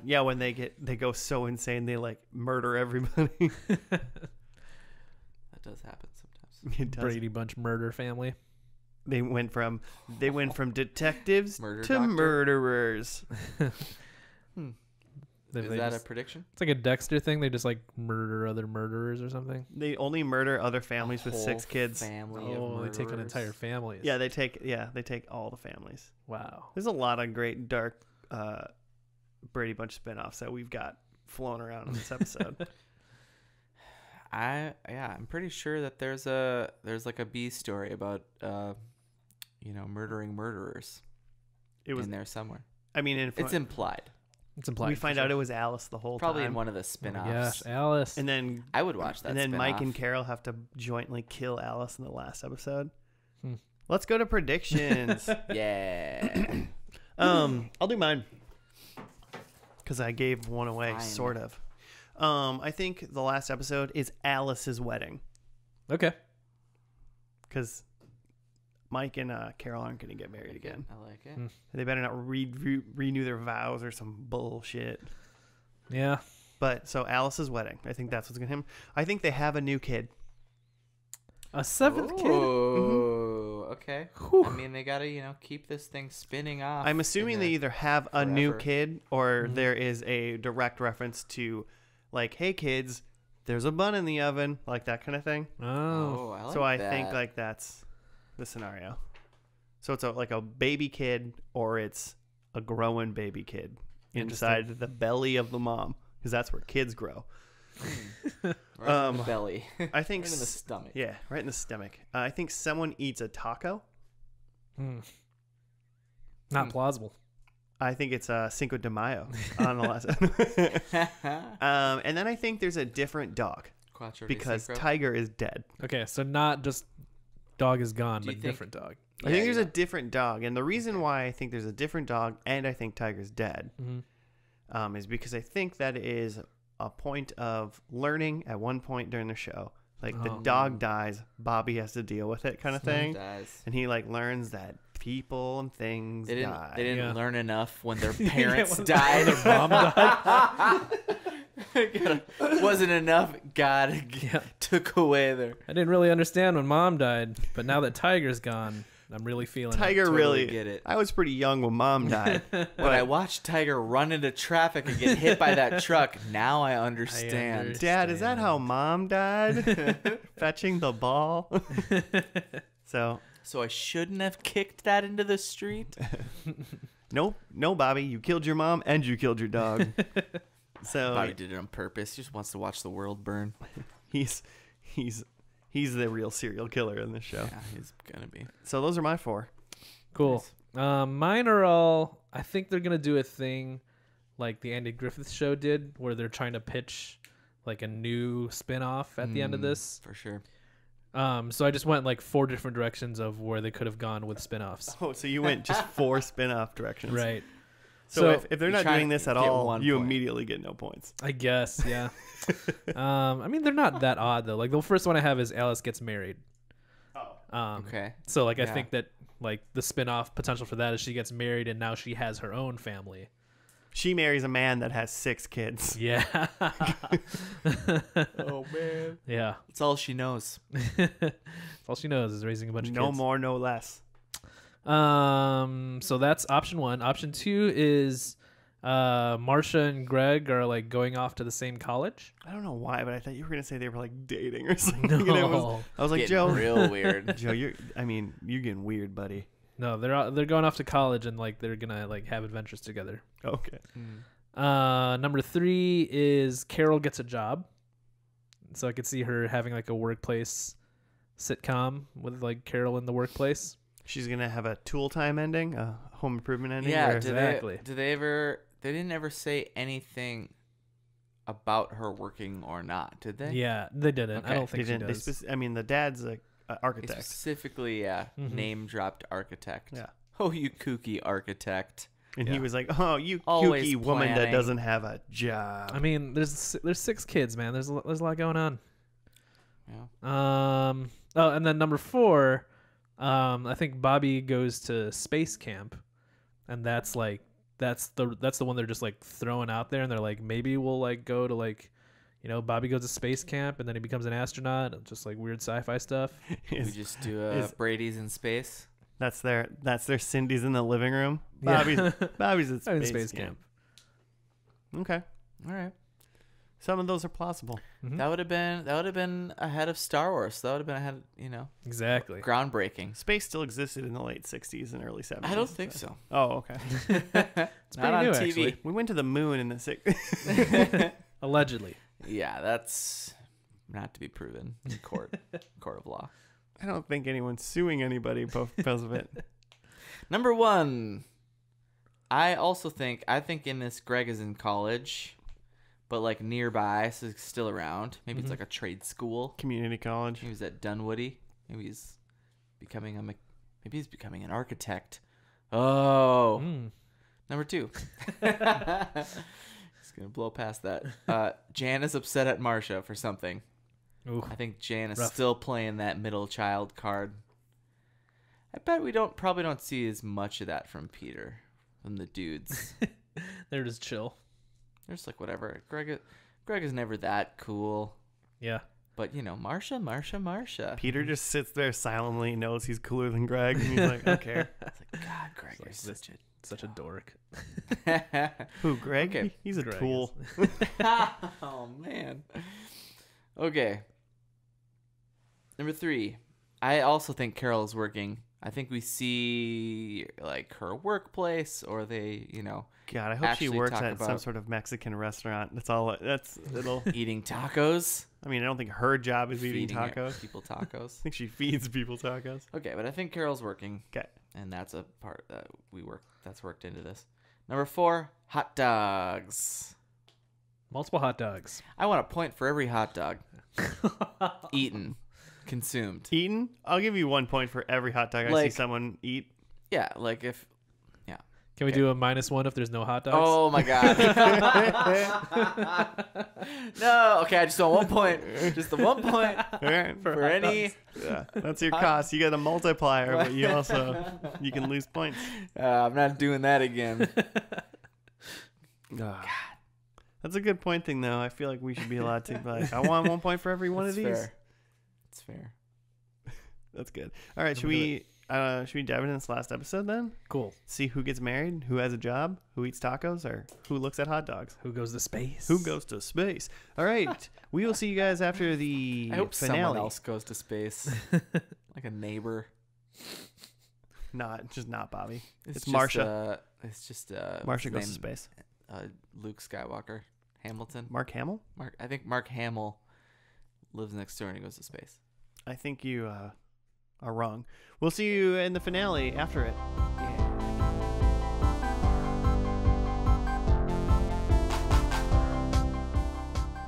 Yeah, when they go so insane, they like murder everybody. That does happen sometimes. It does. Brady Bunch murder family. They went from detectives Murder to doctor? murderers. Is They that just- a prediction? It's like a Dexter thing. They just like murder other murderers or something. They only murder other families with Whole 6 kids. Family Oh, of they take an murderers. entire family. Yeah, they take all the families. Wow. There's a lot of great dark Brady Bunch spinoffs that we've got flown around in this episode. I'm pretty sure that there's like a B story about murdering murderers It was in there somewhere. I mean, It's implied. It's implied. we for find sure. out it was Alice the whole Probably time. in one of the Oh spin-offs. my gosh, Alice. And then I would watch that. and then Mike spin-off. and Carol have to jointly kill Alice in the last episode. Hmm. Let's go to predictions. Yeah. I'll do mine because I gave one away, Fine. sort of. I think the last episode is Alice's wedding Okay. because Mike and Carol aren't going to get married again. I like it. Hmm. They better not renew their vows or some bullshit. Yeah. But so Alice's wedding, I think that's what's going to happen. I think they have a new kid. A 7th kid. Oh, okay. Whew. I mean, they gotta keep this thing spinning off. I'm assuming in they the- either have a new forever. kid or Mhm. there is a direct reference to, like, hey kids, there's a bun in the oven, like that kind of thing. Oh. I like So I that. think like that's the scenario. So it's like a baby kid or it's a growing baby kid inside the belly of the mom because that's where kids grow. Right in the belly. I think Right in the s- stomach. Yeah, right in the stomach. I think someone eats a taco. Hmm. Not Hmm. plausible. I think it's Cinco de Mayo on the last. And then I think there's a different dog Quattro di because Cinco. Tiger is dead. Okay, so not just dog is gone, Do you but think- different dog. I think there's a different dog, and the reason why I think there's a different dog and I think Tiger's dead Mm-hmm. is because I think that is a point of learning at one point during the show. Like the Oh. dog dies, Bobby has to deal with it, kind of thing, Dies. and he like learns that people and things They didn't. die. They didn't Yeah. learn enough when their parents when died. their mom Wasn't enough. God Yeah. took away their. I didn't really understand when mom died, but now that Tiger's gone, I'm really feeling Tiger Totally really get it. I was pretty young when Mom died. When I watched Tiger run into traffic and get hit by that truck, now I understand. understand. Dad, is that how Mom died? Fetching the ball. So So I shouldn't have kicked that into the street. nope, no, Bobby, you killed your mom and you killed your dog. So Bobby did it on purpose. He just wants to watch the world burn. he's the real serial killer in this show. Yeah, he's gonna be. So those are my 4. Cool. Mine are all. I think they're gonna do a thing like the Andy Griffith Show did, where they're trying to pitch like a new spin-off at the end of this. For sure. So I just went like 4 different directions of where they could have gone with spin-offs. Oh, so you went just 4 spin-off directions. Right. So if they're you're not trying doing to this at get all, 1 you point. immediately get no points. I guess, yeah. I mean, they're not that odd though. Like the first one I have is Alice gets married. Oh. Okay. So like I Yeah. think that like the spin-off potential for that is she gets married and now she has her own family. She marries a man that has 6 kids. Yeah. Oh man. Yeah. That's all she knows. All she knows is raising a bunch of No kids. more, no less. So that's option 1. Option 2 is Marsha and Greg are like going off to the same college. I don't know why, but I thought you were gonna say they were like dating or something. And I was like, Getting Joe, real weird. Joe, you're getting weird, buddy. No, they're going off to college and like they're gonna like have adventures together. Okay. Number 3 is Carol gets a job. So I could see her having like a workplace sitcom with like Carol in the workplace. She's gonna have a Tool Time ending, a Home Improvement ending. Yeah. where- Exactly. Do they ever? They didn't ever say anything about her working or not, did they? Yeah, they didn't. I Okay. don't think they she didn't. does. The dad's a They architect. specifically, Mhm. name dropped architect. Yeah. Oh, you kooky architect. And Yeah. he was like, "Oh, you Always kooky woman that planning. doesn't have a job." I mean, there's 6 kids, man. There's a lot going on. Yeah. Oh, and then number 4, I think Bobby goes to space camp, and that's like that's the one they're just like throwing out there, and they're like, maybe we'll like go to like, you know, Bobby goes to space camp and then he becomes an astronaut, and just like weird sci-fi stuff. We just do Brady's in space. That's their Cindy's in the living room. Yeah. Bobby's at I'm in space, space camp. camp. Okay. All right. Some of those are plausible. Mhm. That would have been ahead of Star Wars. That would have been ahead, Exactly. groundbreaking. Space still existed in the late 60s and early 70s. I don't think so. Oh, okay. It's Not pretty on new, TV. actually. We went to the moon in the 60s. Allegedly. Yeah, that's not to be proven in court of law. I don't think anyone's suing anybody because of it. Number 1. I think in this Greg is in college, but like nearby, so he's still around. Maybe it's like a trade school. Community college. Maybe he's at Dunwoody. Maybe he's becoming an architect. Oh. Number 2. Just gonna blow past that. Jan is upset at Marcia for something. Ooh. I think Jan is Rough. still playing that middle child card. I bet we probably don't see as much of that from Peter, from the dudes. They're just chill. They're just like whatever. Greg is never that cool. Yeah. But Marcia. Peter just sits there silently, knows he's cooler than Greg, and he's like, okay. It's like, God, Greg, Like you're such a dork. Who, Greg? Okay. He's a Greg tool. Oh man. Okay. Number 3. I also think Carol is working. I think we see like her workplace, or they, God, I hope she actually works talk at some about- sort of Mexican restaurant. That's all. It'll. eating tacos. I mean, I don't think her job is eating Feeding tacos. people tacos. I think she feeds people tacos. Okay, but I think Carol's working. Okay. And that's a part that that's worked into this. Number 4, hot dogs. Multiple hot dogs. I want a point for every hot dog eaten, consumed. Eaten? I'll give you 1 point for every hot dog I see Like- someone eat. Yeah, like if Can we do a -1 if there's no hot dogs? Oh my god. No, okay, I just want 1 point. Just the 1 point Alright. for any. Yeah, that's your cost. You get a multiplier, but you can lose points. I'm not doing that again. God. That's a good point thing, though. I feel like we should be allowed to. Like, I want 1 point for every one of these. It's fair. That's good. All right, should we dive into this last episode then? Cool. See who gets married, who has a job, who eats tacos, or who looks at hot dogs. Who goes to space? Who goes to space? All right, we will see you guys after the I hope finale. someone else goes to space, like a neighbor. Not Bobby. It's just, Marcia. It's just Marcia goes to space. Luke Skywalker, Hamilton. Mark Hamill? I think Mark Hamill lives next door and he goes to space. I think you are wrong. We'll see you in the finale after it.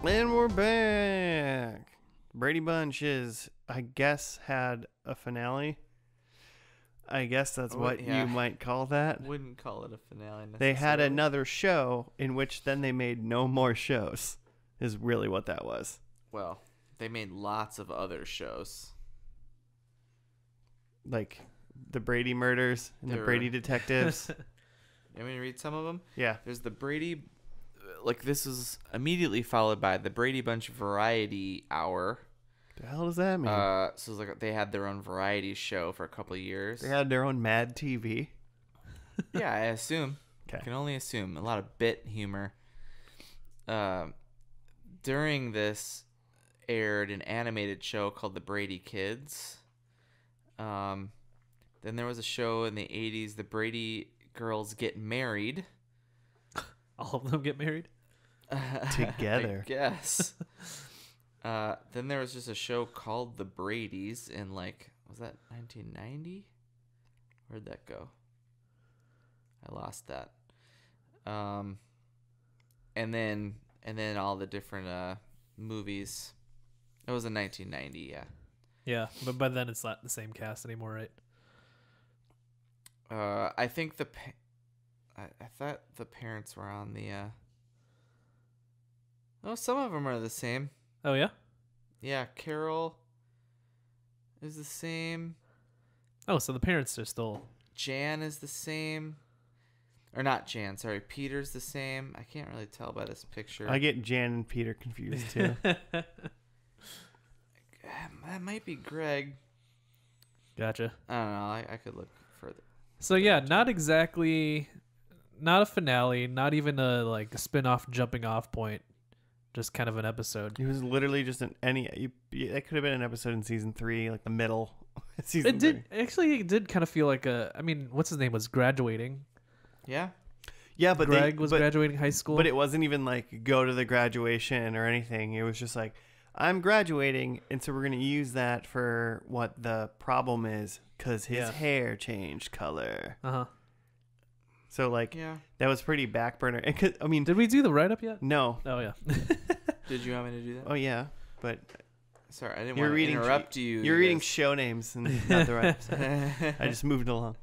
And we're back. Brady Bunch I guess, had a finale. I guess that's what you might call that. Wouldn't call it a finale necessarily. They had another show in which then they made no more shows, is really what that was. Well, they made lots of other shows. Like the Brady murders and the Brady detectives. You want me to read some of them? Yeah. There's the Brady... Like, this was immediately followed by the Brady Bunch Variety Hour. The hell does that mean? So it's like they had their own variety show for a couple of years. They had their own Mad TV. Yeah, I assume. Okay. I can only assume. A lot of bit humor. During this aired an animated show called The Brady Kids. Then there was a show in the 80s, The Brady Girls Get Married. All of them get married? Together. I guess. Then there was just a show called The Bradys in was that 1990? Where'd that go? I lost that. And then all the different movies. It was in 1990, yeah. Yeah, but by then it's not the same cast anymore, right? I think I thought the parents were on the. Oh, some of them are the same. Oh, yeah? Yeah, Carol is the same. Oh, so the parents are still... Jan is the same. Or not Jan, sorry. Peter's the same. I can't really tell by this picture. I get Jan and Peter confused too. That might be Greg. Gotcha. I don't know. I could look further. So yeah, not exactly, not a finale, not even a spin-off jumping off point, just kind of an episode. It was literally just it could have been an episode in season 3, like the middle. Season It did actually. It did kind of feel like a. I mean, what's his name was graduating. Yeah. Yeah, but Greg was graduating high school. But it wasn't even like go to the graduation or anything. It was just like, I'm graduating, and so we're going to use that for what the problem is, because his hair changed color. Uh-huh. So, that was pretty back burner. I mean... Did we do the write-up yet? No. Oh, yeah. Did you want me to do that? Oh, yeah, but... Sorry, I didn't want to interrupt you. You're reading show names and not the right episode. I just moved along.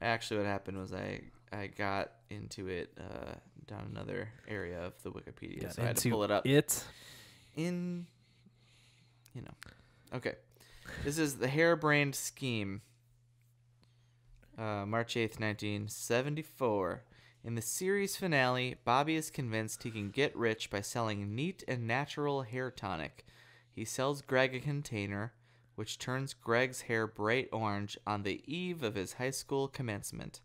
Actually, what happened was I got into it down another area of the Wikipedia, so I had to pull it up. Okay. This is the Harebrained Scheme. March 8th, 1974. In the series finale, Bobby is convinced he can get rich by selling neat and natural hair tonic. He sells Greg a container, which turns Greg's hair bright orange on the eve of his high school commencement.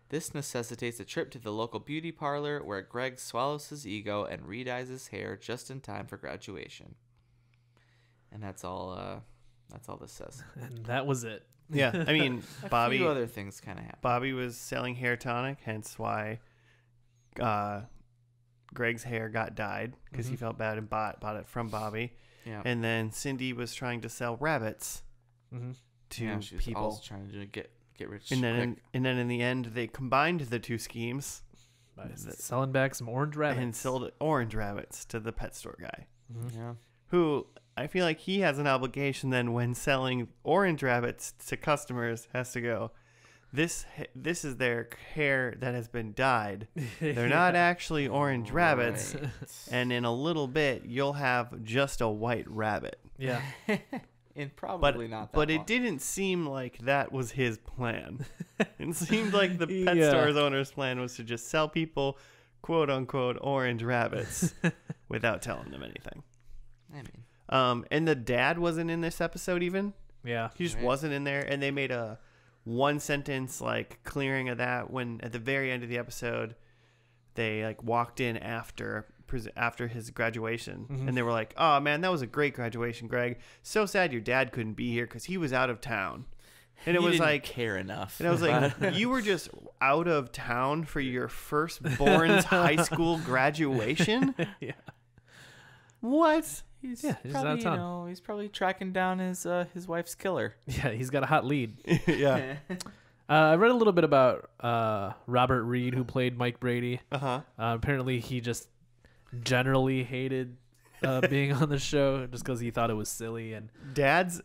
This necessitates a trip to the local beauty parlor where Greg swallows his ego and re-dyes his hair just in time for graduation. And that's all this says. And that was it. Yeah, I mean, Bobby... A few other things kind of happened. Bobby was selling hair tonic, hence why Greg's hair got dyed, because he felt bad and bought it from Bobby. Yeah. And then Cindy was trying to sell rabbits to she was people. also trying to get rich And then quick. and then in the end, they combined the two schemes. By selling back some orange rabbits. And sold orange rabbits to the pet store guy. Yeah. Who, I feel like he has an obligation then when selling orange rabbits to customers, has to go, this is their hair that has been dyed. They're not actually orange rabbits. Right. And in a little bit, you'll have just a white rabbit. Yeah. And probably not that But long. it didn't seem like that was his plan. It seemed like the pet store's owner's plan was to just sell people, quote unquote, orange rabbits without telling them anything. I mean, And the dad wasn't in this episode even. Yeah. He just wasn't in there. And they made a one sentence clearing of that when at the very end of the episode, they walked in after his graduation, and they were like, "Oh man, that was a great graduation, Greg. So sad your dad couldn't be here because he was out of town." And it was didn't care enough. And I was like, "You were just out of town for your firstborn's high school graduation?" Yeah. What? He's out probably, of town. he's probably tracking down his wife's killer. Yeah, he's got a hot lead. Yeah. I read a little bit about Robert Reed, who played Mike Brady. Apparently, he just generally hated being on the show just because he thought it was silly. And dads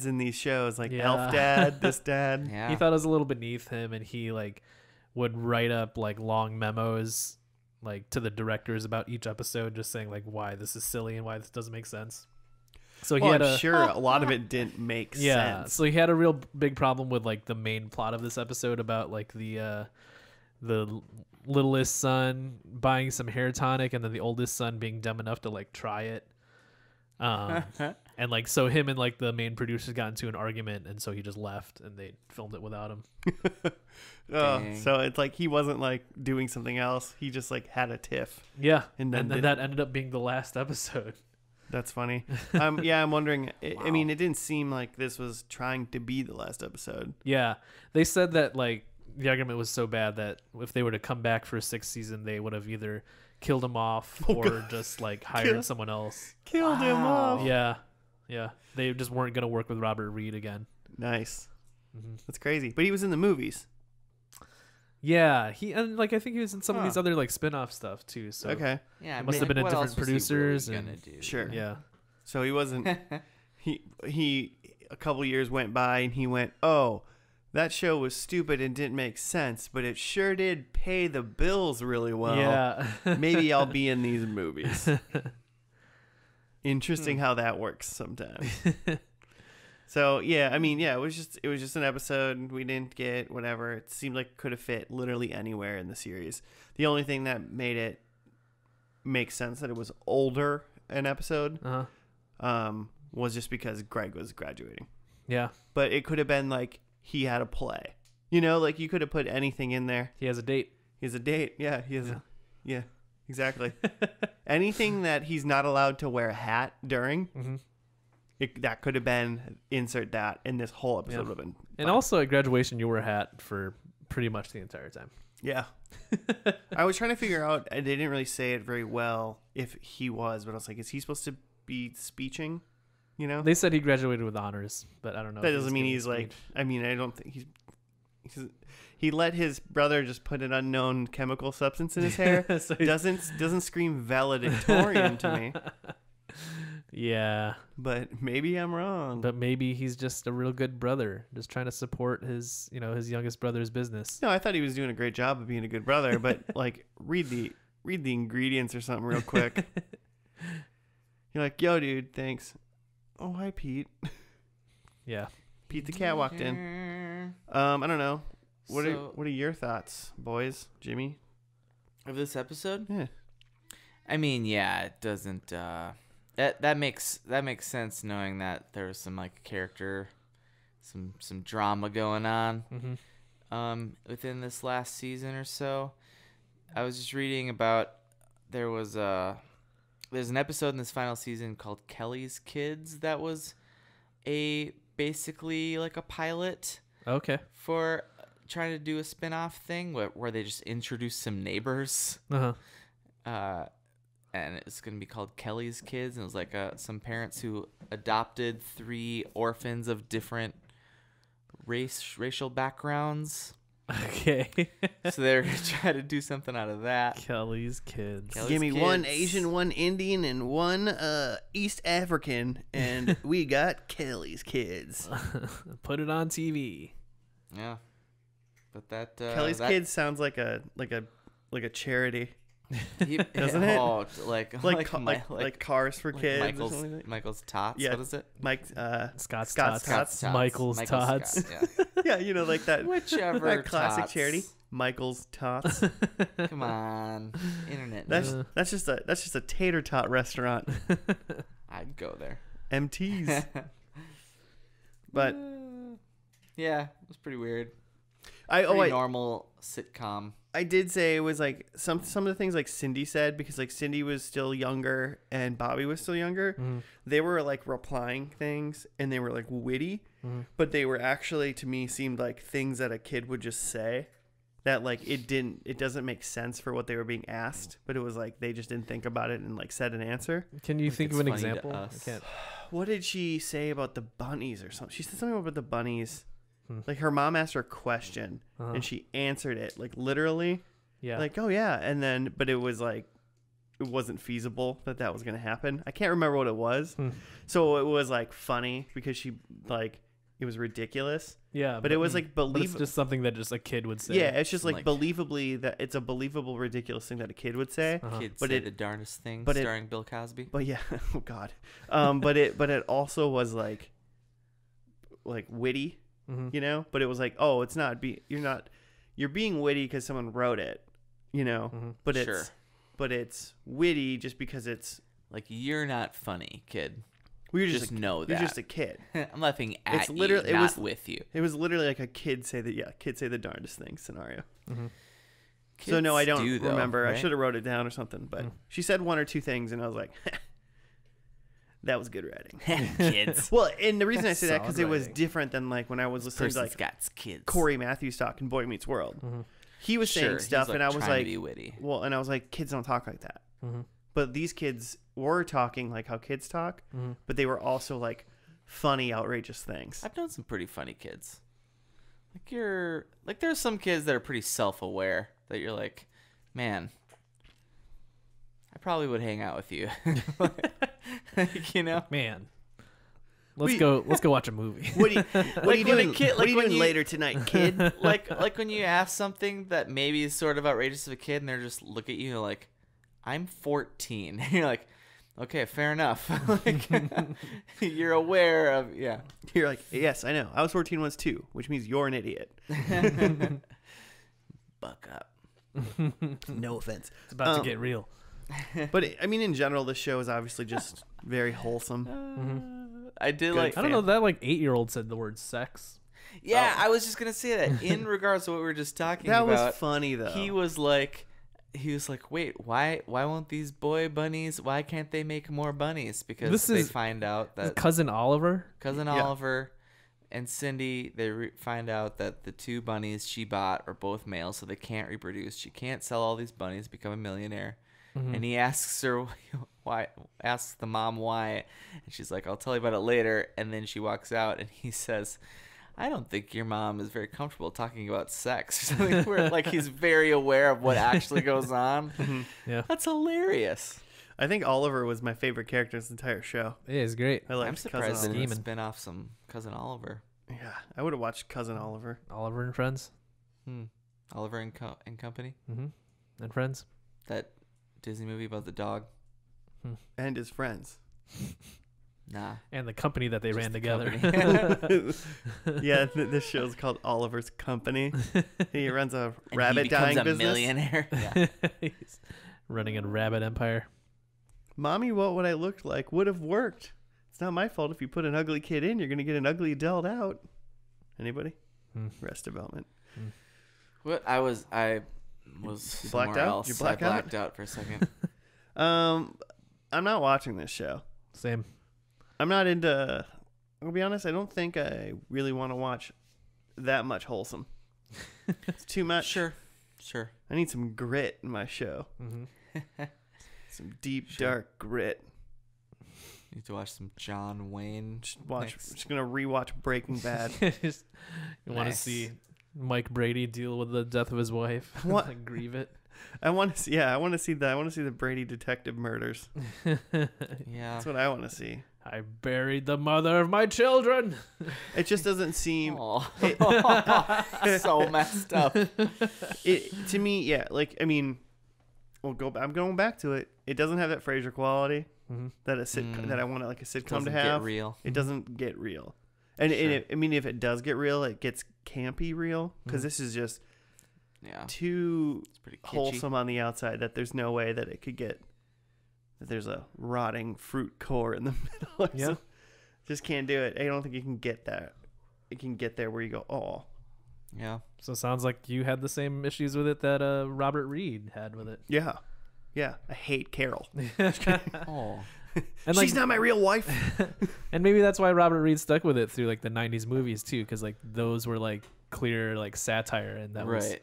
in these shows, Elf Dad, this dad. Yeah. he thought it was a little beneath him, and he would write up long memos to the directors about each episode, just saying why this is silly and why this doesn't make sense. So he had I'm sure a lot of it didn't make sense. So he had a real big problem with the main plot of this episode about the littlest son buying some hair tonic and then the oldest son being dumb enough to try it. And so him and the main producers got into an argument, and so he just left and they filmed it without him. So it's he wasn't doing something else. He just had a tiff. Yeah. And then that ended up being the last episode. That's funny. I'm wondering. I mean, it didn't seem like this was trying to be the last episode. Yeah. They said that the argument was so bad that if they were to come back for a 6th season, they would have either killed him off or just hired someone else. Killed him off. Yeah. Yeah. They just weren't going to work with Robert Reed again. Nice. That's crazy. But he was in the movies. Yeah, I think he was in some of these other spin-off stuff too. So okay. Yeah, it must have been a what different else was he producers really and gonna do? Sure. yeah. So he wasn't. he a couple years went by and he went, "Oh, that show was stupid and didn't make sense, but it sure did pay the bills really well. Yeah. Maybe I'll be in these movies." Interesting how that works sometimes. So yeah, I mean, yeah, it was just an episode. We didn't get whatever. It seemed like it could have fit literally anywhere in the series. The only thing that made it make sense that it was older an episode was just because Greg was graduating. Yeah. But it could have been like he had a play. You know, like you could have put anything in there. He has a date. He has a date. Yeah, he has. Yeah, exactly. Anything that he's not allowed to wear a hat during. Mm-hmm. That could have been insert that, and this whole episode would have been. And also at graduation, you wore a hat for pretty much the entire time. Yeah. I was trying to figure out. They didn't really say it very well if he was, but I was like, is he supposed to be speeching? You know, They said he graduated with honors, but I don't know. that if doesn't mean giving he's a like. speech. I mean, I don't think he let his brother just put an unknown chemical substance in his hair. So he's- doesn't scream valedictorian to me. Yeah, But maybe I'm wrong. but maybe he's just a real good brother, just trying to support his youngest brother's business. No, I thought he was doing a great job of being a good brother, but like read the ingredients or something real quick. You're like, yo, dude, thanks. Oh, hi, Pete. Yeah. Pete the cat walked in. I don't know. What are your thoughts, boys? Jimmy? Of this episode? Yeah. I mean, yeah, it doesn't. That makes sense knowing that there was some like character, some drama going on. Mm-hmm. Within this last season or so. I was just reading about there's an episode in this final season called Kelly's Kids that was basically like a pilot Okay. for trying to do a spin-off thing where they just introduce some neighbors. Uh-huh. And it's going to be called Kelly's Kids. And it was like some parents who adopted 3 orphans of different racial backgrounds. Okay. So they're going to try to do something out of that. Kelly's Kids. Kelly's Give me one Kids. Asian, one Indian, and one East African, and we got Kelly's Kids. Put it on TV. Yeah. But that Kelly's that, Kids sounds like a charity. doesn't it? Oh, like cars for kids. or Michael's something like that. Michael's Tots. Yeah. What is it? Mike Scott's Scott's Tots. Tots. Michael's Tots. Tots, yeah. yeah, you know, like that Whichever that classic Tots. charity, Michael's Tots. Come on, internet. That's just a tater tot restaurant. I'd go there. MT's. But Yeah, it was pretty weird. I Normal sitcom. I did say it was like some of the things like Cindy said, because like Cindy was still younger and Bobby was still younger. Mm-hmm. They were like replying things and they were like witty, but they were actually, to me, seemed like things that a kid would just say that like it doesn't make sense for what they were being asked, but it was like they just didn't think about it and like said an answer. Can you Like think it's of an funny to example? I us. can't. What did she say about the bunnies or something? She said something about the bunnies. Like her mom asked her a question and she answered it like literally. Yeah. Like, oh yeah, and then but it was like it wasn't feasible that was going to happen. I can't remember what it was. So it was like funny because she like it was ridiculous. Yeah. But it was like But it's just something that just a kid would say. Yeah, it's just like Like- believably that it's a believable ridiculous thing that a kid would say. Kids But say it- the darndest thing, but it- starring Bill Cosby. But yeah, oh god. But it also was like witty, you know? But it was like, oh, it's not you're being witty because someone wrote it, you know? But Sure. it's witty just because it's Like, you're not funny, kid. well, you're Just know you're that. just a kid. I'm laughing at It's literally- you, it not was- with you. It was literally like a kid say the darndest thing scenario. So Kids no, I don't do, though, remember. I right? should have wrote it down or something. But she said one or two things, and I was like, that was good writing. Kids. Well, and the reason I say that Solid because it was writing. different than like when I was listening to Person's like got kids. Corey Matthews talk in Boy Meets World. He was Sure, saying he's, stuff, like, and I was trying like, to be witty. well, and I was like, kids don't talk like that. But these kids were talking like how kids talk, but they were also like funny, outrageous things. I've known some pretty funny kids. Like there's some kids that are pretty self-aware that you're like, man, I probably would hang out with you. Like, you know? Man. Let's go watch a movie. What are you when a doing? kid- What like are you when doing you- later tonight, kid? like when you ask something that maybe is sort of outrageous of a kid and they're just look at you and they're like, I'm 14. And you're like, Okay, fair enough. Like, you're aware of, yeah. You're like, yes, I know. I was 14 once too, which means you're an idiot. Buck up. No offense. It's about to get real. But I mean, in general, the show is obviously just very wholesome. I did Good like. I don't know. That like 8-year-old said the word sex. Yeah, I was just gonna say that in regards to what we were just talking That about. was funny though. He was like, wait, why won't these boy bunnies? Why can't they make more bunnies? Because This they is- find out that Cousin Oliver. cousin Yeah. Oliver and Cindy, they find out that the 2 bunnies she bought are both male, so they can't reproduce. She can't sell all these bunnies, become a millionaire. And he asks her why, asks the mom why, and she's like, I'll tell you about it later. And then she walks out, and he says, I don't think your mom is very comfortable talking about sex. Or something where, like, he's very aware of what actually goes on. Yeah, That's hilarious. I think Oliver was my favorite character in this entire show. it is great. I liked I'm surprised Cousin they Oliver. didn't spin off some Cousin Oliver. Yeah, I would have watched Cousin Oliver. Oliver and Friends. Oliver and Company. And Friends. That Disney movie about the dog. And his friends. Nah. And the company that they Just ran the together. company. Yeah, this show's called Oliver's Company. He runs a And rabbit he becomes dyeing a business. millionaire. Yeah. He's running a rabbit empire. Mommy, what would I look like? Would have worked. It's not my fault if you put an ugly kid in, you're going to get an ugly adult out. Anybody? Rest Development. What I was You somewhere blacked out? else. You black I out? blacked out for a second. I'm not watching this show. Same. I'm not into. I'll be honest. I don't think I really want to watch that much wholesome. It's too much. Sure. I need some grit in my show. Some deep, dark grit. Need to watch some John Wayne. Just next. just gonna rewatch Breaking Bad. You want to Nice. see Mike Brady deal with the death of his wife? What? Like, grieve it. I want to see. Yeah, I want to see that. I want to see the Brady detective murders. Yeah. That's what I want to see. I buried the mother of my children. It just doesn't seem. Aw. So messed up. It to me, yeah. Like I mean, I'm going back to it. It doesn't have that Frasier quality that that I want like a sitcom Doesn't to get have. real. It doesn't get real, and, Sure. I mean, if it does get real, it gets campy real because this is just Yeah. too It's pretty kitschy. wholesome on the outside that there's no way that it could get that there's a rotting fruit core in the middle. Or Yeah. something. Just can't do it. I don't think you can get that. It can get there where you go, oh, Yeah. So it sounds like you had the same issues with it that Robert Reed had with it. yeah. I hate Carol. Oh. And She's not my real wife. And maybe that's why Robert Reed stuck with it through like the 90s movies too, because like those were like clear like satire, and that was Right.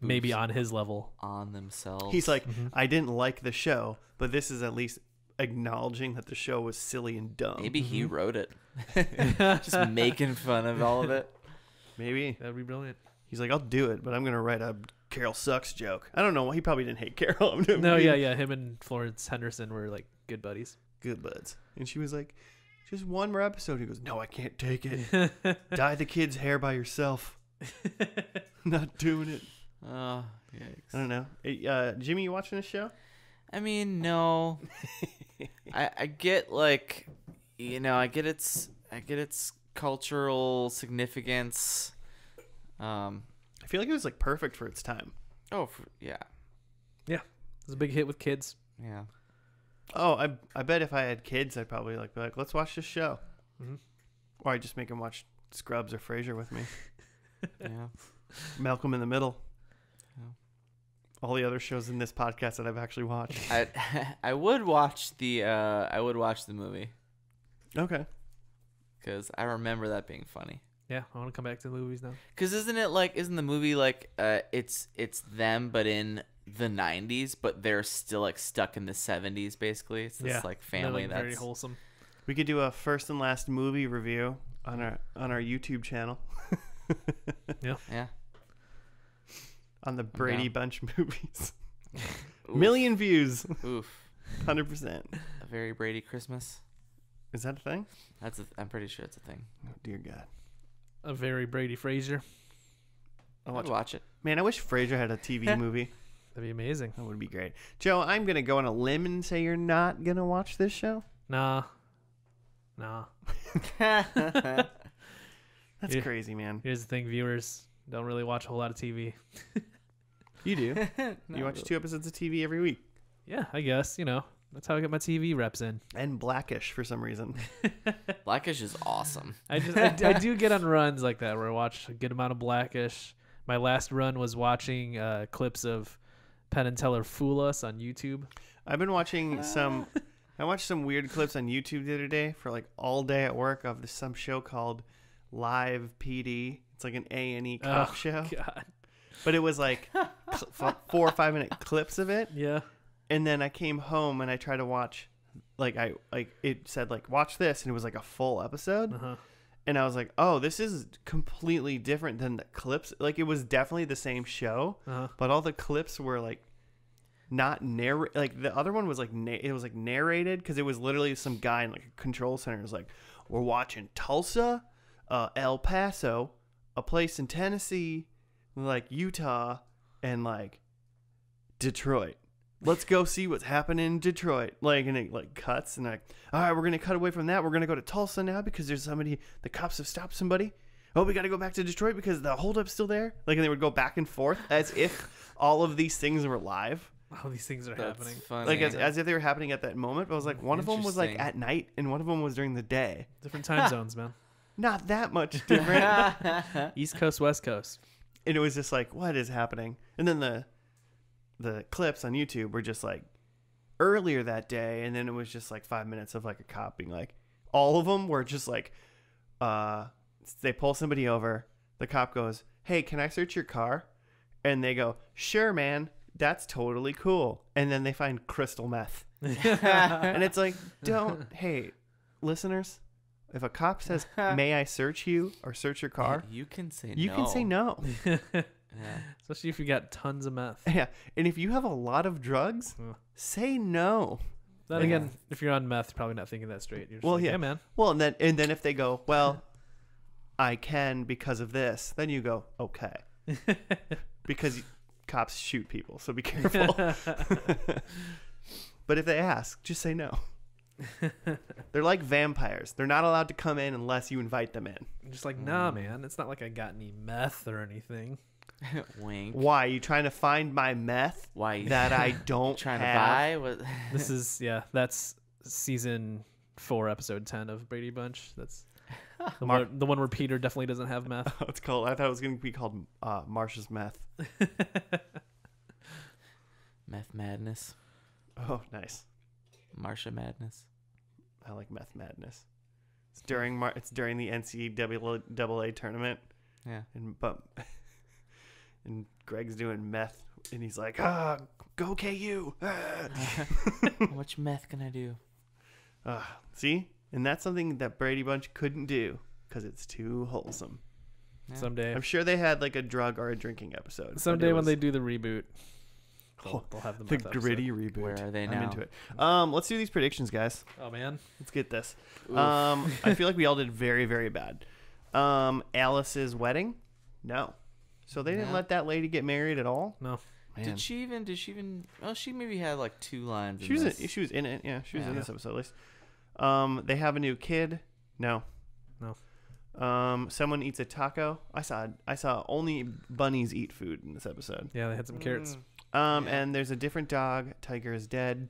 maybe Spoofs on his level. on themselves. He's like, I didn't like the show, but this is at least acknowledging that the show was silly and dumb. maybe he wrote it. Just making fun of all of it. Maybe. That'd be brilliant. He's like, I'll do it, but I'm going to write a Carol sucks joke. I don't know. He probably didn't hate Carol. No, yeah. Him and Florence Henderson were like good buddies. Good buds. And she was like, just one more episode. He goes, no, I can't take it. Dye the kid's hair by yourself. Not doing it. Oh, yikes. I don't know. Jimmy, you watching this show? I mean, no. I get like, I get its cultural significance. I feel like it was like perfect for its time. Yeah. Yeah, it was a big hit with kids. Yeah. Oh, I bet if I had kids, I'd probably be like, let's watch this show. Mm-hmm. Or I'd just make them watch Scrubs or Frasier with me. Yeah. Malcolm in the Middle. Yeah. All the other shows in this podcast that I've actually watched. I would watch the movie Okay. because I remember that being funny. Yeah, I want to come back to the movies now. Because isn't the movie like it's them but in the 90s, but they're still like stuck in the 70s basically. It's this like family They're, like, very that's wholesome. We could do a first and last movie review on our YouTube channel. yeah. On the Brady Bunch movies. Oof. Million views. Oof. 100%. A very Brady Christmas. Is that a thing? I'm pretty sure it's a thing. Oh, dear God. A very Brady Frazier. I'll I'd watch it. Man, I wish Frasier had a TV movie. That'd be amazing. That would be great. Joe, I'm going to go on a limb and say you're not going to watch this show. Nah. That's Yeah. crazy, man. Here's the thing, viewers don't really watch a whole lot of TV. You do. No. You watch 2 episodes of TV every week. Yeah, I guess, that's how I get my TV reps in. And Blackish for some reason. Blackish is awesome. I do get on runs like that where I watch a good amount of Blackish. My last run was watching clips of Penn and Teller Fool Us on YouTube. I've been watching I watched some weird clips on YouTube the other day for like all day at work of some show called Live PD. It's like an A&E cop show. God. But it was like 4 or 5 minute clips of it. Yeah. And then I came home and I tried to watch, it said like watch this, and it was like a full episode. Uh-huh. And I was like, oh, this is completely different than the clips. Like, it was definitely the same show, Uh-huh. but all the clips were like not like the other one was like it was like narrated, because it was literally some guy in like a control center. It was like, we're watching Tulsa, El Paso, a place in Tennessee, like Utah, and like Detroit. Let's go see what's happening in Detroit. Like, and it like cuts, and like, all right, we're going to cut away from that. We're going to go to Tulsa now because there's somebody, the cops have stopped somebody. Oh, we got to go back to Detroit because the holdup's still there. Like, and they would go back and forth as if all of these things were live. All these things are That's happening. funny. Like, as if they were happening at that moment. But I was like, one of them was like Interesting. at night and one of them was during the day. Different time zones, man. Not that much different. East Coast, West Coast. And it was just like, what is happening? And then the clips on YouTube were just like earlier that day, and then it was just like 5 minutes of like a cop being like, all of them were just like, they pull somebody over, the cop goes, hey, can I search your car? And they go, sure, man, that's totally cool. And then they find crystal meth. And it's like, hey, listeners, if a cop says, may I search you or search your car, You can say no. you can say no. Yeah. Especially if you got tons of meth. Yeah, and if you have a lot of drugs, say no. Then again, if you're on meth, probably not thinking that straight. You're just Well, like, yeah. hey, man. Well, and then if they go, well, I can because of this, then you go, okay, because cops shoot people, so be careful. But if they ask, just say no. They're like vampires. They're not allowed to come in unless you invite them in. I'm just like, nah, man. It's not like I got any meth or anything. Wink. Why? You trying to find my meth Why? that I don't trying have? to buy? What? This is, that's season 4, episode 10 of Brady Bunch. That's the one where Peter definitely doesn't have meth. It's called. I thought it was going to be called Marsha's Meth. Meth Madness. Oh, nice. Marsha Madness. I like Meth Madness. It's during the NCAA tournament, Yeah. and Greg's doing meth, and he's like, go KU. How much meth can I do? See, and that's something that Brady Bunch couldn't do because it's too wholesome. Yeah. Someday. I'm sure they had like a drug or a drinking episode. Someday when they do the reboot, Oh, they'll have the the meth episode. gritty reboot. Where are they now? I'm into it. Let's do these predictions, guys. Oh, man. Let's get this. Oof. I feel like we all did very, very bad. Alice's wedding? No. So they didn't Yeah. let that lady get married at all? No. Man. Did she even? Oh, she maybe had like 2 lines. She was in it. Yeah, she was in Yeah. this episode at least. They have a new kid. No. Someone eats a taco. I saw only bunnies eat food in this episode. Yeah, they had some carrots. Yeah. And there's a different dog. Tiger is dead.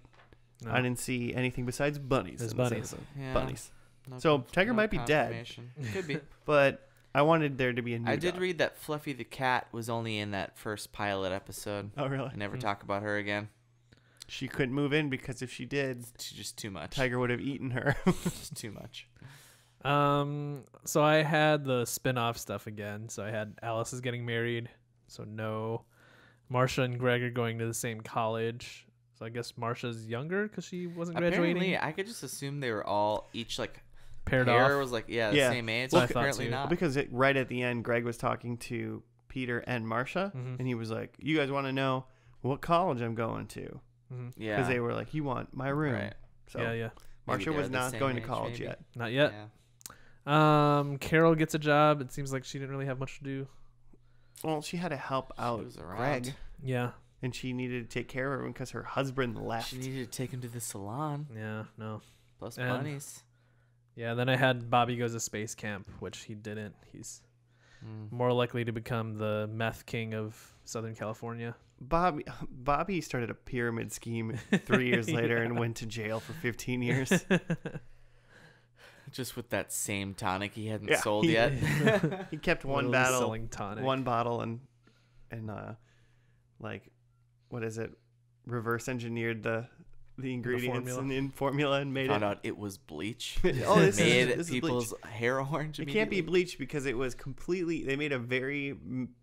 No. I didn't see anything besides bunnies. There's in this bunnies. episode. Yeah. Bunnies. No So, conf- Tiger no might be dead. confirmation. Could be. But I wanted there to be a new I did dog. read that Fluffy the cat was only in that first pilot episode. Oh, really? I never talk about her again. She couldn't move in because if she did, She's just too much. Tiger would have eaten her. Just too much. So I had the spin-off stuff again. So I had Alice is getting married. So no. Marsha and Greg are going to the same college. So I guess Marsha's younger because she wasn't graduating. Apparently, I could just assume they were all each like Paired pair off. was like the Yeah. same age. Well, But I thought apparently too. not. Because right at the end, Greg was talking to Peter and Marsha, Mhm. and he was like, "You guys want to know what college I'm going to?" Mhm. Yeah. Because they were like, "You want my room?" Right. So Yeah. Maybe Marsha they're was the not same going to age, college maybe. yet. Not yet. Yeah. Carol gets a job. It seems like she didn't really have much to do. Well, she had to help out was around. Greg. Yeah. and she needed to take care of everyone because her husband left. She needed to take him to the salon. Yeah, no. Plus And- bunnies. Yeah, then I had Bobby Goes to Space Camp, which he didn't. He's more likely to become the meth king of Southern California. Bobby started a pyramid scheme 3 years later and went to jail for 15 years. Just with that same tonic he hadn't Yeah, sold yet. He kept one Literally selling tonic. one bottle, and like, what is it? Reverse engineered the ingredients in formula and made Found it. out it was bleach. Oh, this made is people's hair orange. It can't be bleach because it was completely. They made a very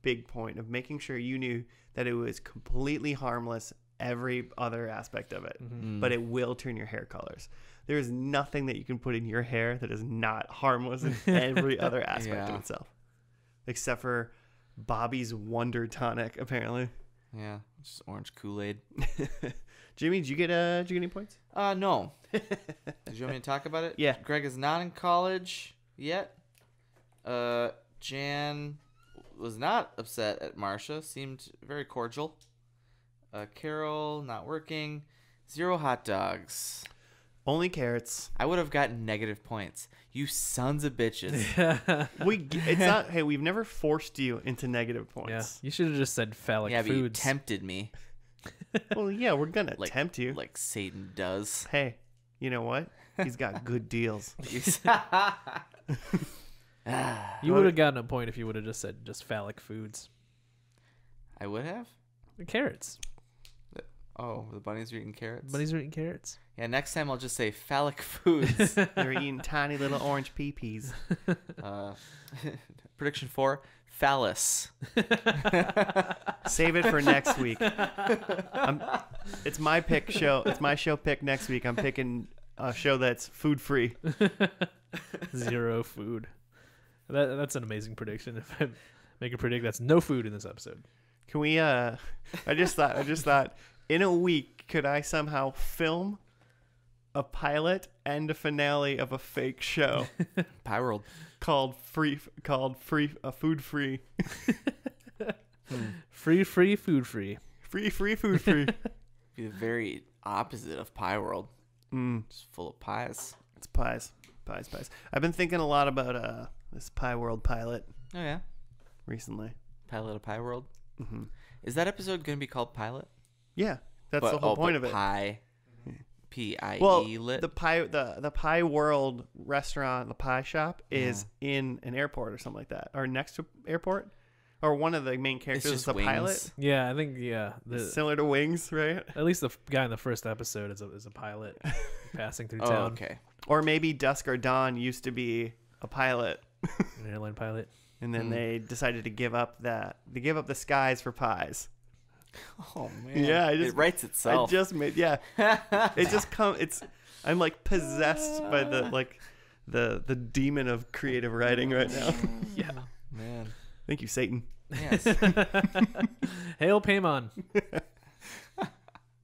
big point of making sure you knew that it was completely harmless. Every other aspect of it, but it will turn your hair colors. There is nothing that you can put in your hair that is not harmless in every other aspect of itself, except for Bobby's Wonder Tonic, apparently. Yeah, just orange Kool-Aid. Jimmy, did you get any points? No. Did you want me to talk about it? Yeah. Greg is not in college yet. Jan was not upset at Marcia. Seemed very cordial. Carol, not working. 0 hot dogs. Only carrots. I would have gotten negative points. You sons of bitches. It's not. Hey, we've never forced you into negative points. Yeah, you should have just said phallic Yeah, but you foods. tempted me. Well, yeah, we're gonna tempt you. Like Satan does. Hey, you know what? He's got good deals. You would have gotten a point if you would have just said just phallic foods. I would have? Carrots. Oh, the bunnies are eating carrots? Bunnies are eating carrots. Yeah, next time I'll just say phallic foods. They're eating tiny little orange pea-peas. Prediction 4, phallus. Save it for next week. It's my pick show. It's my show pick next week. I'm picking a show that's food free. 0 food. That's an amazing prediction. If I make a predict that's no food in this episode. Can we? I just thought. In a week, could I somehow film a pilot and a finale of a fake show Pie World. called Food Free? Free food free. Free food free. Be the very opposite of Pie World. Just full of pies. It's pies. I've been thinking a lot about this Pie World pilot Oh, yeah. recently. Pilot of Pie World. Mm-hmm. Is that episode going to be called Pilot? Yeah, that's the whole point of it. Pie. P-I-E Well, lit. the Pie World restaurant, the pie shop, is in an airport or something like that, or next to airport, or one of the main characters is a pilot. Yeah, I think Similar to Wings, right? at least the guy in the first episode is a pilot passing through Oh, town. okay. Or maybe Dusk or Dawn used to be a pilot, An airline pilot. and then they decided to give up the skies for pies. Oh, man. Yeah, it writes itself. I just made I'm like possessed by the demon of creative writing right now. Yeah. Man. Thank you, Satan. Yes. Hail Paimon.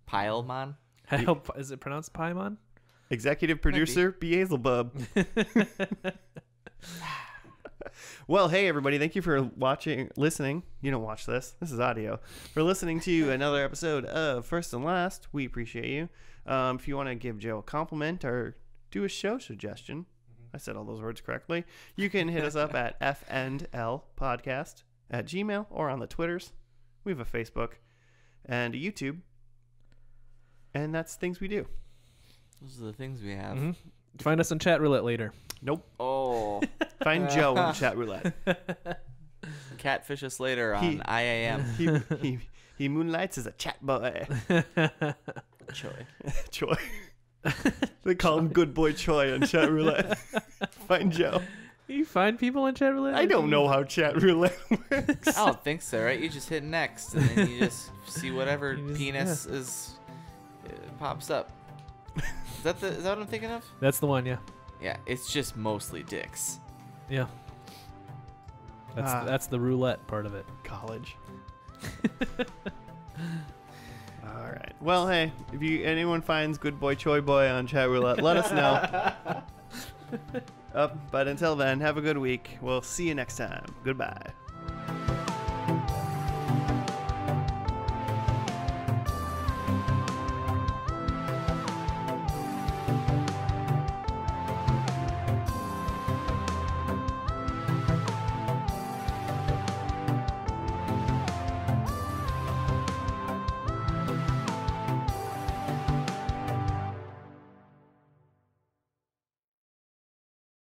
Pilemon. Is it pronounced Paimon? Executive producer Beelzebub. Well, hey everybody, thank you for listening. You don't watch this. This is audio. For listening to another episode of First and Last. We appreciate you. If you want to give Joe a compliment or do a show suggestion, I said all those words correctly, you can hit us up at fnlpodcast@gmail or on the Twitters. We have a Facebook and a YouTube. And that's things we do. Those are the things we have. Mm-hmm. Find us on Chatroulette later. Nope. Oh. Find Joe on Chatroulette. Catfish us later on IAM. He moonlights as a chat boy. Choi. They call him Good Boy Choi on Chatroulette. Find Joe. You find people on Chatroulette? I don't know how Chatroulette works. I don't think so, right? You just hit next, and then you just see whatever penis is pops up. Is that what I'm thinking of? That's the one, yeah. Yeah, it's just mostly dicks. Yeah. That's the roulette part of it. College. All right. Well, hey, if anyone finds Good Boy Choi Boy on Chatroulette, let us know. But until then, have a good week. We'll see you next time. Goodbye.